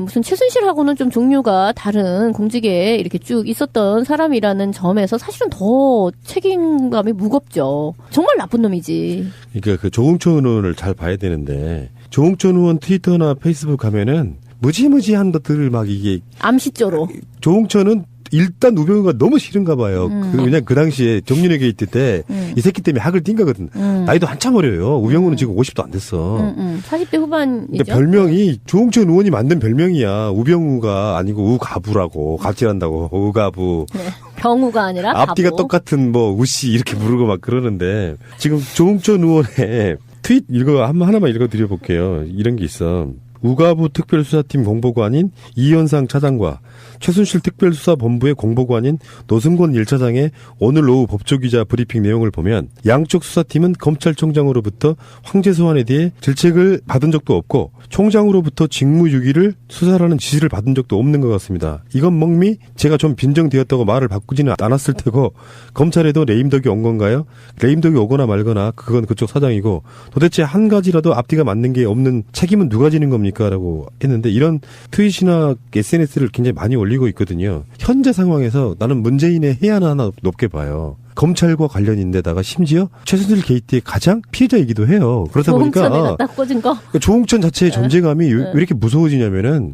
무슨 최순실하고는 좀 종류가 다른 공직에 이렇게 쭉 있었던 사람이라는 점에서 사실은 더 책임감이 무겁죠. 정말 나쁜 놈이지. 그러니까 그 조응천 의원을 잘 봐야 되는데 조응천 의원 트위터나 페이스북 가면은 무지무지한 것들을 막 이게 암시조로. 조응천은 일단 우병우가 너무 싫은가 봐요. 왜냐면 그 당시에 정윤회 게이트 때 이 새끼 때문에 학을 뛴 거거든. 나이도 한참 어려요. 우병우는 지금 50도 안 됐어. 40대 후반이죠. 근데 별명이 조홍천 의원이 만든 별명이야. 우병우가 아니고 우가부라고. 갑질한다고. 우가부. 네. 병우가 아니라 앞뒤가 가부. 똑같은 뭐 우씨 이렇게 부르고 막 그러는데 지금 조홍천 의원의 트윗 하나만 읽어드려볼게요. 이런 게 있어. 우가부 특별수사팀 공보관인 이현상 차장과 최순실 특별수사본부의 공보관인 노승권 1차장의 오늘 오후 법조기자 브리핑 내용을 보면 양쪽 수사팀은 검찰총장으로부터 황제 소환에 대해 질책을 받은 적도 없고 총장으로부터 직무유기를 수사라는 지시를 받은 적도 없는 것 같습니다. 이건 멍미 제가 좀 빈정되었다고 말을 바꾸지는 않았을 테고 검찰에도 레임덕이 온 건가요? 레임덕이 오거나 말거나 그건 그쪽 사장이고 도대체 한 가지라도 앞뒤가 맞는 게 없는 책임은 누가 지는 겁니까? 라고 했는데 이런 트윗이나 SNS를 굉장히 많이 올리고 있거든요. 현재 상황에서 나는 문재인의 해안 하나 높게 봐요. 검찰과 관련인데다가 심지어 최순실 게이트의 가장 피해자이기도 해요. 그러다 보니까 조홍천에 갖다 꽂은 거. 조홍천 자체의 존재감이 왜 이렇게 무서워지냐면은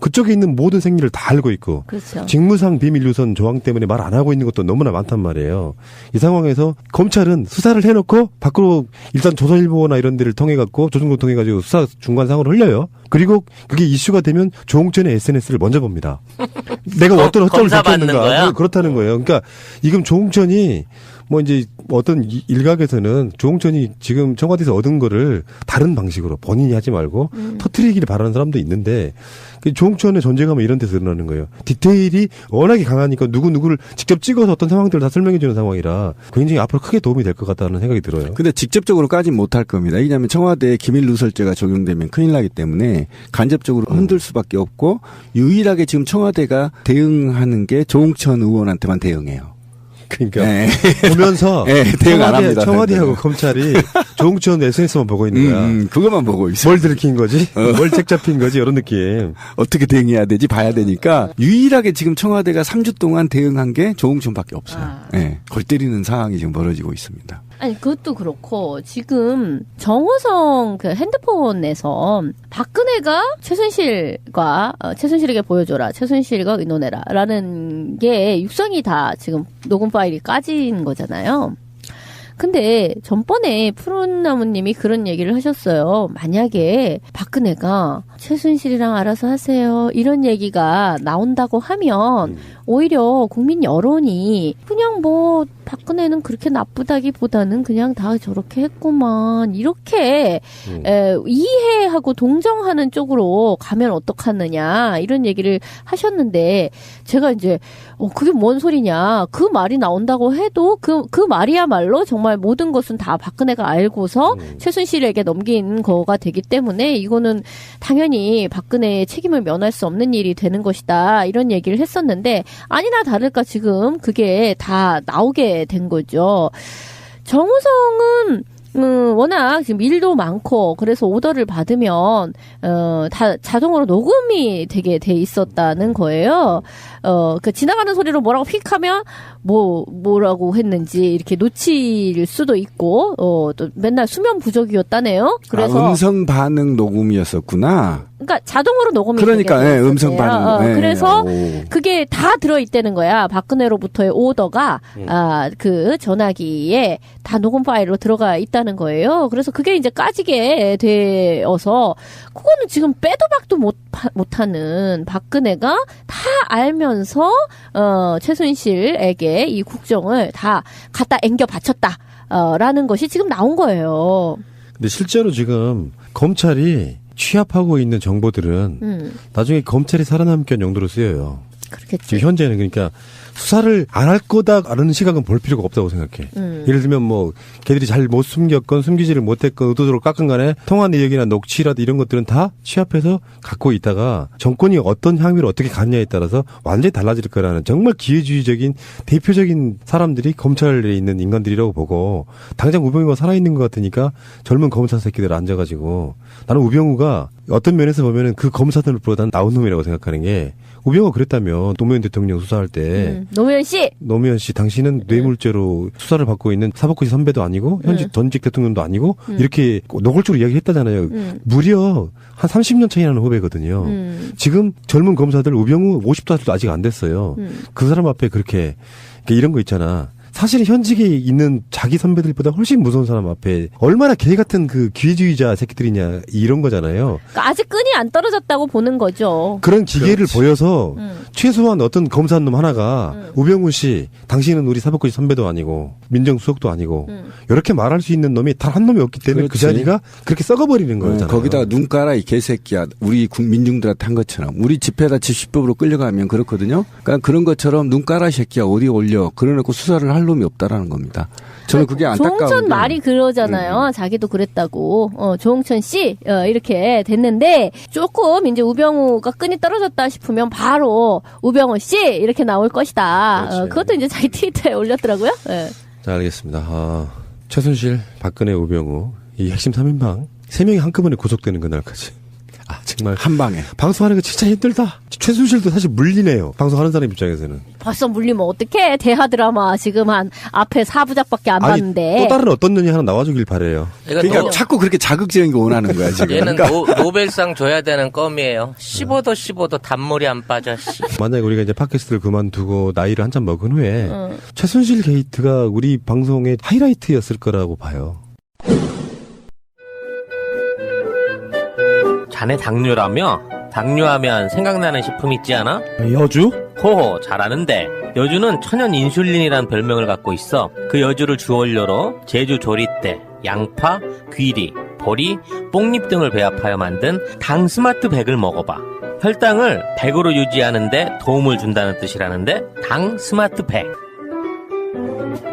그쪽에 있는 모든 생리를 다 알고 있고 그렇죠. 직무상 비밀유선 조항 때문에 말 안 하고 있는 것도 너무나 많단 말이에요. 이 상황에서 검찰은 수사를 해놓고 밖으로 일단 조선일보나 이런 데를 통해 갖고 조중동 통해 가지고 수사 중간상으로 흘려요. 그리고 그게 이슈가 되면 조홍천의 SNS를 먼저 봅니다. 내가 어떤 허점을 잡혔는가 그렇다는 거예요. 그러니까 지금 조홍천이 뭐 이제 어떤 일각에서는 조홍천이 지금 청와대에서 얻은 거를 다른 방식으로 본인이 하지 말고 터뜨리기를 바라는 사람도 있는데 조홍천의 존재감은 이런 데서 드러나는 거예요. 디테일이 워낙에 강하니까 누구를 직접 찍어서 어떤 상황들을 다 설명해 주는 상황이라 굉장히 앞으로 크게 도움이 될 것 같다는 생각이 들어요. 근데 직접적으로까지는 못할 겁니다. 왜냐하면 청와대에 기밀누설죄가 적용되면 큰일 나기 때문에 간접적으로 흔들 수밖에 없고 유일하게 지금 청와대가 대응하는 게 조홍천 의원한테만 대응해요. 그러니까 보면서 대응 안 합니다. 청와대하고 검찰이 조홍천 SNS만 보고 있는 거야. 그것만 보고 있어. 뭘 들킨 거지? 뭘 책 잡힌 거지? 이런 느낌. 어떻게 대응해야 되지? 봐야 되니까 유일하게 지금 청와대가 3주 동안 대응한 게 조홍천밖에 없어요. 골 때리는 상황이 지금 벌어지고 있습니다. 아니 그것도 그렇고 지금 정호성 그 핸드폰에서 박근혜가 최순실에게 보여줘라, 최순실과 의논해라라는 게 육성이 다 지금 녹음 파일이 까진 거잖아요. 근데 전번에 푸른나무님이 그런 얘기를 하셨어요. 만약에 박근혜가 최순실이랑 알아서 하세요 이런 얘기가 나온다고 하면 오히려 국민 여론이 그냥 뭐 박근혜는 그렇게 나쁘다기보다는 그냥 다 저렇게 했구만 이렇게 이해하고 동정하는 쪽으로 가면 어떡하느냐 이런 얘기를 하셨는데 제가 이제 그게 뭔 소리냐 그 말이 나온다고 해도 그 말이야말로 정말 모든 것은 다 박근혜가 알고서 최순실에게 넘긴 거가 되기 때문에 이거는 당연히 박근혜의 책임을 면할 수 없는 일이 되는 것이다 이런 얘기를 했었는데 아니나 다를까 지금 그게 다 나오게 된 거죠. 정우성은 워낙 지금 일도 많고 그래서 오더를 받으면 다 자동으로 녹음이 되게 돼 있었다는 거예요. 그 지나가는 소리로 뭐라고 픽하면 뭐라고 했는지 이렇게 놓칠 수도 있고 또 맨날 수면 부족이었다네요. 그래서 음성 반응 녹음이었었구나. 그러니까 자동으로 녹음이 그러니까 음성 반응. 그래서 그게 다 들어 있다는 거야. 박근혜로부터의 오더가 그 전화기에 다 녹음 파일로 들어가 있다는 거예요. 그래서 그게 이제 까지게 되어서 그거는 지금 빼도 박도 못하는 박근혜가 다 알면서 최순실에게 이 국정을 다 갖다 앵겨 바쳤다라는 것이 지금 나온 거예요. 근데 실제로 지금 검찰이 취합하고 있는 정보들은 나중에 검찰이 살아남기 위한 용도로 쓰여요. 그렇겠지. 지금 현재는 그러니까 수사를 안 할 거다라는 시각은 볼 필요가 없다고 생각해. 예를 들면 뭐 걔들이 잘 못 숨겼건 숨기지를 못했건 의도적으로 깎은 간에 통화 내역이나 녹취라도 이런 것들은 다 취합해서 갖고 있다가 정권이 어떤 향유를 어떻게 갔냐에 따라서 완전히 달라질 거라는 정말 기회주의적인 대표적인 사람들이 검찰에 있는 인간들이라고 보고 당장 우병우가 살아있는 것 같으니까 젊은 검사 새끼들 앉아가지고 나는 우병우가 어떤 면에서 보면은 그 검사들보다 나온 놈이라고 생각하는 게 우병우가 그랬다면 노무현 대통령 수사할 때 노무현 씨 당신은 뇌물죄로 수사를 받고 있는 사법고시 선배도 아니고 현직 전직 대통령도 아니고 이렇게 노골적으로 이야기했다잖아요. 무려 한 30년 차이 나는 후배거든요. 지금 젊은 검사들 우병우 50살도 아직 안 됐어요. 그 사람 앞에 그렇게 이런 거 있잖아. 사실 현직에 있는 자기 선배들보다 훨씬 무서운 사람 앞에 얼마나 개 같은 그 기회주의자 새끼들이냐 이런 거잖아요. 그러니까 아직 끈이 안 떨어졌다고 보는 거죠. 그런 기계를 보여서 최소한 어떤 검사한 놈 하나가 우병우 씨 당신은 우리 사법고시 선배도 아니고 민정수석도 아니고 이렇게 말할 수 있는 놈이 단 한 놈이 없기 때문에 그 자리가 그렇게 썩어버리는 거잖아요. 거기다가 눈 깔아 이 개새끼야. 우리 민중들한테 한 것처럼 우리 집회다 집시법으로 끌려가면 그렇거든요. 그러니까 그런 것처럼 눈 깔아 새끼야 어디 올려 그러놓고 수사를 할 놈이 없다라는 겁니다. 저는 그게 안타까운데. 조홍천 말이 그러잖아요. 자기도 그랬다고. 조홍천 씨 이렇게 됐는데 조금 이제 우병우가 끈이 떨어졌다 싶으면 바로 우병우 씨 이렇게 나올 것이다. 그것도 이제 자기 트위터에 올렸더라고요. 네. 자, 알겠습니다. 최순실, 박근혜, 우병우 이 핵심 3인방 3명이 한꺼번에 구속되는 그날까지. 정말 한 방에 방송하는 거 진짜 힘들다. 최순실도 사실 물리네요. 방송하는 사람 입장에서는. 벌써 물리면 어떡해. 대하 드라마 지금 한 앞에 4부작밖에 안 봤는데. 또 다른 어떤 년이 하나 나와주길 바래요. 그러니까 자꾸 그렇게 자극적인 거 원하는 거야 지금. 얘는 그러니까. 노벨상 줘야 되는 껌이에요. 씹어도 단물이 안 빠져. 만약에 우리가 이제 팟캐스트를 그만두고 나이를 한참 먹은 후에 최순실 게이트가 우리 방송의 하이라이트였을 거라고 봐요. 자네 당뇨라며? 당뇨하면 생각나는 식품 있지 않아? 여주? 호호, 잘 아는데. 여주는 천연 인슐린이란 별명을 갖고 있어. 그 여주를 주원료로 제주 조리대, 양파, 귀리, 보리, 뽕잎 등을 배합하여 만든 당 스마트 100을 먹어봐. 혈당을 100으로 유지하는데 도움을 준다는 뜻이라는데 당 스마트 100.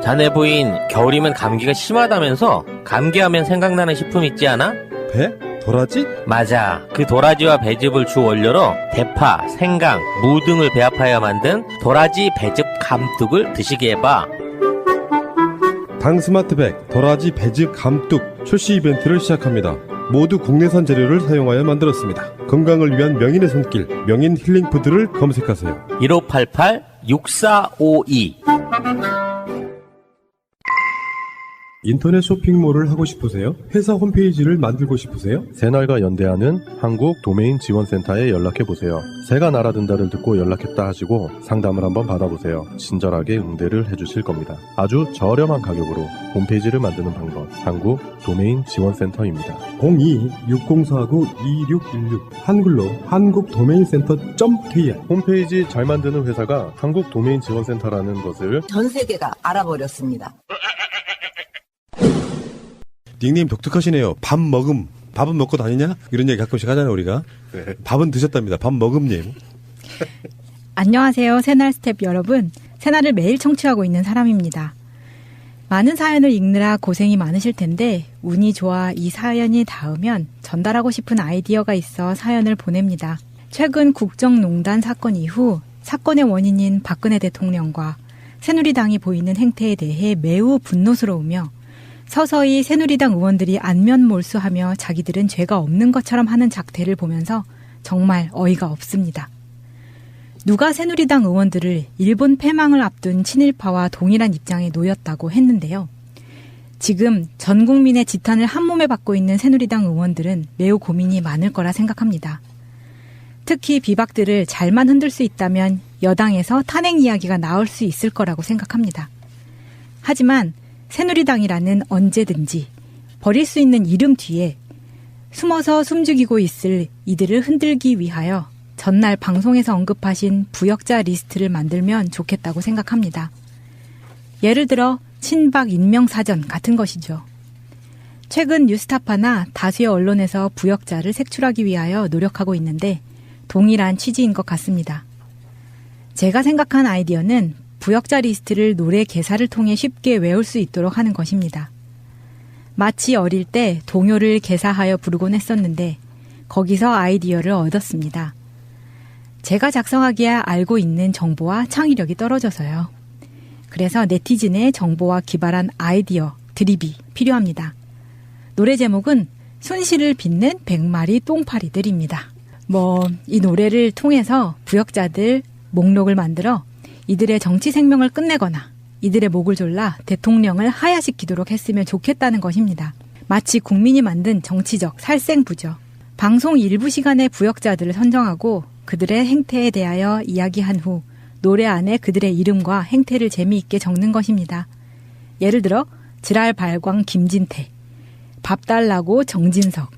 자네 부인 겨울이면 감기가 심하다면서 감기하면 생각나는 식품 있지 않아? 배? 도라지? 맞아. 그 도라지와 배즙을 주 원료로 대파, 생강, 무 등을 배합하여 만든 도라지 배즙 감뚝을 드시게 해봐. 당 스마트백, 도라지 배즙 감뚝 출시 이벤트를 시작합니다. 모두 국내산 재료를 사용하여 만들었습니다. 건강을 위한 명인의 손길, 명인 힐링푸드를 검색하세요. 1588-6452 인터넷 쇼핑몰을 하고 싶으세요? 회사 홈페이지를 만들고 싶으세요? 새날과 연대하는 한국 도메인 지원센터에 연락해보세요. 새가 날아든다를 듣고 연락했다 하시고 상담을 한번 받아보세요. 친절하게 응대를 해주실 겁니다. 아주 저렴한 가격으로 홈페이지를 만드는 방법, 한국 도메인 지원센터입니다. 02-6049-2616 한글로 한국도메인센터.kr 홈페이지 잘 만드는 회사가 한국 도메인 지원센터라는 것을 전 세계가 알아버렸습니다. 닉네임 독특하시네요. 밥 먹음. 밥은 먹고 다니냐? 이런 얘기 가끔씩 하잖아요, 우리가. 네. 밥은 드셨답니다. 밥 먹음님. 안녕하세요, 새날 스텝 여러분. 새날을 매일 청취하고 있는 사람입니다. 많은 사연을 읽느라 고생이 많으실 텐데 운이 좋아 이 사연이 닿으면 전달하고 싶은 아이디어가 있어 사연을 보냅니다. 최근 국정농단 사건 이후 사건의 원인인 박근혜 대통령과 새누리당이 보이는 행태에 대해 매우 분노스러우며 서서히 새누리당 의원들이 안면몰수하며 자기들은 죄가 없는 것처럼 하는 작태를 보면서 정말 어이가 없습니다. 누가 새누리당 의원들을 일본 패망을 앞둔 친일파와 동일한 입장에 놓였다고 했는데요. 지금 전 국민의 지탄을 한몸에 받고 있는 새누리당 의원들은 매우 고민이 많을 거라 생각합니다. 특히 비박들을 잘만 흔들 수 있다면 여당에서 탄핵 이야기가 나올 수 있을 거라고 생각합니다. 하지만 새누리당이라는 언제든지 버릴 수 있는 이름 뒤에 숨어서 숨죽이고 있을 이들을 흔들기 위하여 전날 방송에서 언급하신 부역자 리스트를 만들면 좋겠다고 생각합니다. 예를 들어 친박 인명사전 같은 것이죠. 최근 뉴스타파나 다수의 언론에서 부역자를 색출하기 위하여 노력하고 있는데 동일한 취지인 것 같습니다. 제가 생각한 아이디어는 부역자 리스트를 노래 개사를 통해 쉽게 외울 수 있도록 하는 것입니다. 마치 어릴 때 동요를 개사하여 부르곤 했었는데 거기서 아이디어를 얻었습니다. 제가 작성하기에 알고 있는 정보와 창의력이 떨어져서요. 그래서 네티즌의 정보와 기발한 아이디어, 드립이 필요합니다. 노래 제목은 손실을 빚는 100마리 똥파리들입니다. 이 노래를 통해서 부역자들 목록을 만들어 이들의 정치 생명을 끝내거나 이들의 목을 졸라 대통령을 하야시키도록 했으면 좋겠다는 것입니다. 마치 국민이 만든 정치적 살생부죠. 방송 일부 시간에 부역자들을 선정하고 그들의 행태에 대하여 이야기한 후 노래 안에 그들의 이름과 행태를 재미있게 적는 것입니다. 예를 들어 지랄 발광 김진태, 밥 달라고 정진석,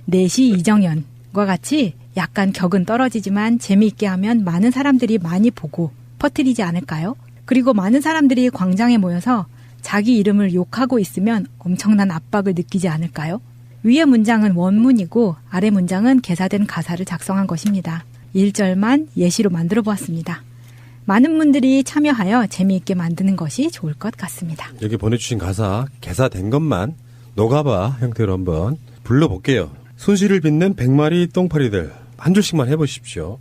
4시 이정현과 같이 약간 격은 떨어지지만 재미있게 하면 많은 사람들이 많이 보고 퍼뜨리지 않을까요? 그리고 많은 사람들이 광장에 모여서 자기 이름을 욕하고 있으면 엄청난 압박을 느끼지 않을까요? 위의 문장은 원문이고 아래 문장은 개사된 가사를 작성한 것입니다. 1절만 예시로 만들어 보았습니다. 많은 분들이 참여하여 재미있게 만드는 것이 좋을 것 같습니다. 여기 보내주신 가사 개사된 것만 녹아봐 형태로 한번 불러볼게요. 손실을 빚는 100마리 똥파리들 한 줄씩만 해보십시오.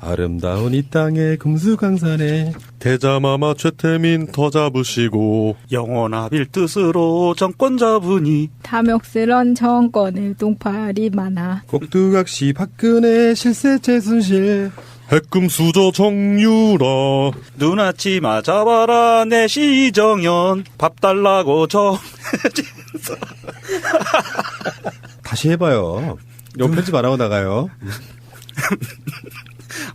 아름다운 이 땅의 금수강산에 대자마마 최태민 더 잡으시고 영원하빌 뜻으로 정권 잡으니 탐욕스런 정권을 똥파리 많아 꼭두각시 박근혜 실세체 순실 핵금수저 정유라 눈아치 맞아봐라 내시 이정현 밥 달라고 정진석 다시 해봐요. 이거 편집 안 하고 나가요.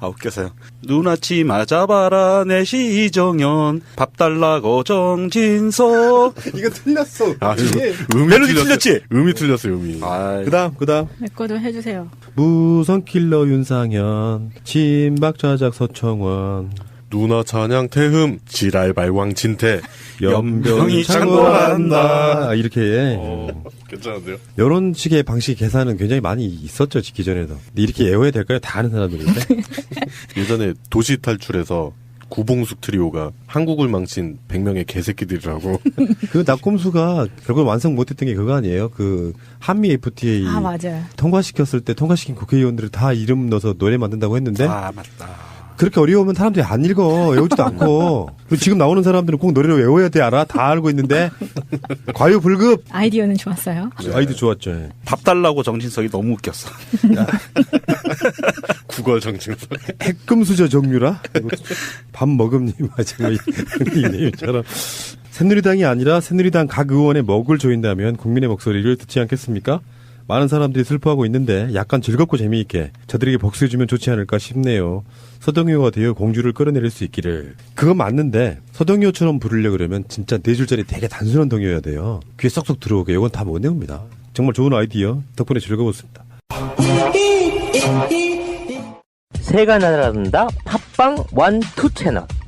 웃겨서요. 눈아치 맞아봐라 내시 이정현 밥 달라고 정진석 이거 틀렸어. 멜로디 틀렸지? 음이 틀렸어요. 음이. 그다음 내 거도 해주세요. 무성킬러 윤상현 친박좌작 서청원 누나 찬양 태흠 지랄 발광 진태 연병이 창궐한다. 이렇게 괜찮은데요? 이런 식의 방식 계산은 굉장히 많이 있었죠. 기존에도. 근데 이렇게 애호해야 될까요? 다 아는 사람들인데. 예전에 도시 탈출에서 구봉숙 트리오가 한국을 망친 100명의 개새끼들이라고. 그 낙곰수가 결국 완성 못했던 게 그거 아니에요? 그 한미 FTA 맞아요. 통과시켰을 때 통과시킨 국회의원들을 다 이름 넣어서 노래 만든다고 했는데 맞다. 그렇게 어려우면 사람들이 안 읽어. 외우지도 않고. 그리고 지금 나오는 사람들은 꼭 노래를 외워야 돼 알아. 다 알고 있는데 과유불급. 아이디어는 좋았어요. 아이디어 좋았죠. 밥 달라고 정진석이 너무 웃겼어. 국어 정진석. 핵금수저 정유라. 밥 먹음님 마지막 닉네임처럼. 새누리당이 아니라 새누리당 각 의원의 먹을 조인다면 국민의 목소리를 듣지 않겠습니까? 많은 사람들이 슬퍼하고 있는데 약간 즐겁고 재미있게 저들에게 복수해주면 좋지 않을까 싶네요. 서동요가 되어 공주를 끌어내릴 수 있기를. 그건 맞는데 서동요처럼 부르려 그러면 진짜 4줄짜리 되게 단순한 동요여야 돼요. 귀에 쏙쏙 들어오게. 이건 다 못 내옵니다. 정말 좋은 아이디어 덕분에 즐거웠습니다. 새가 날아든다 팟빵 1, 2 채널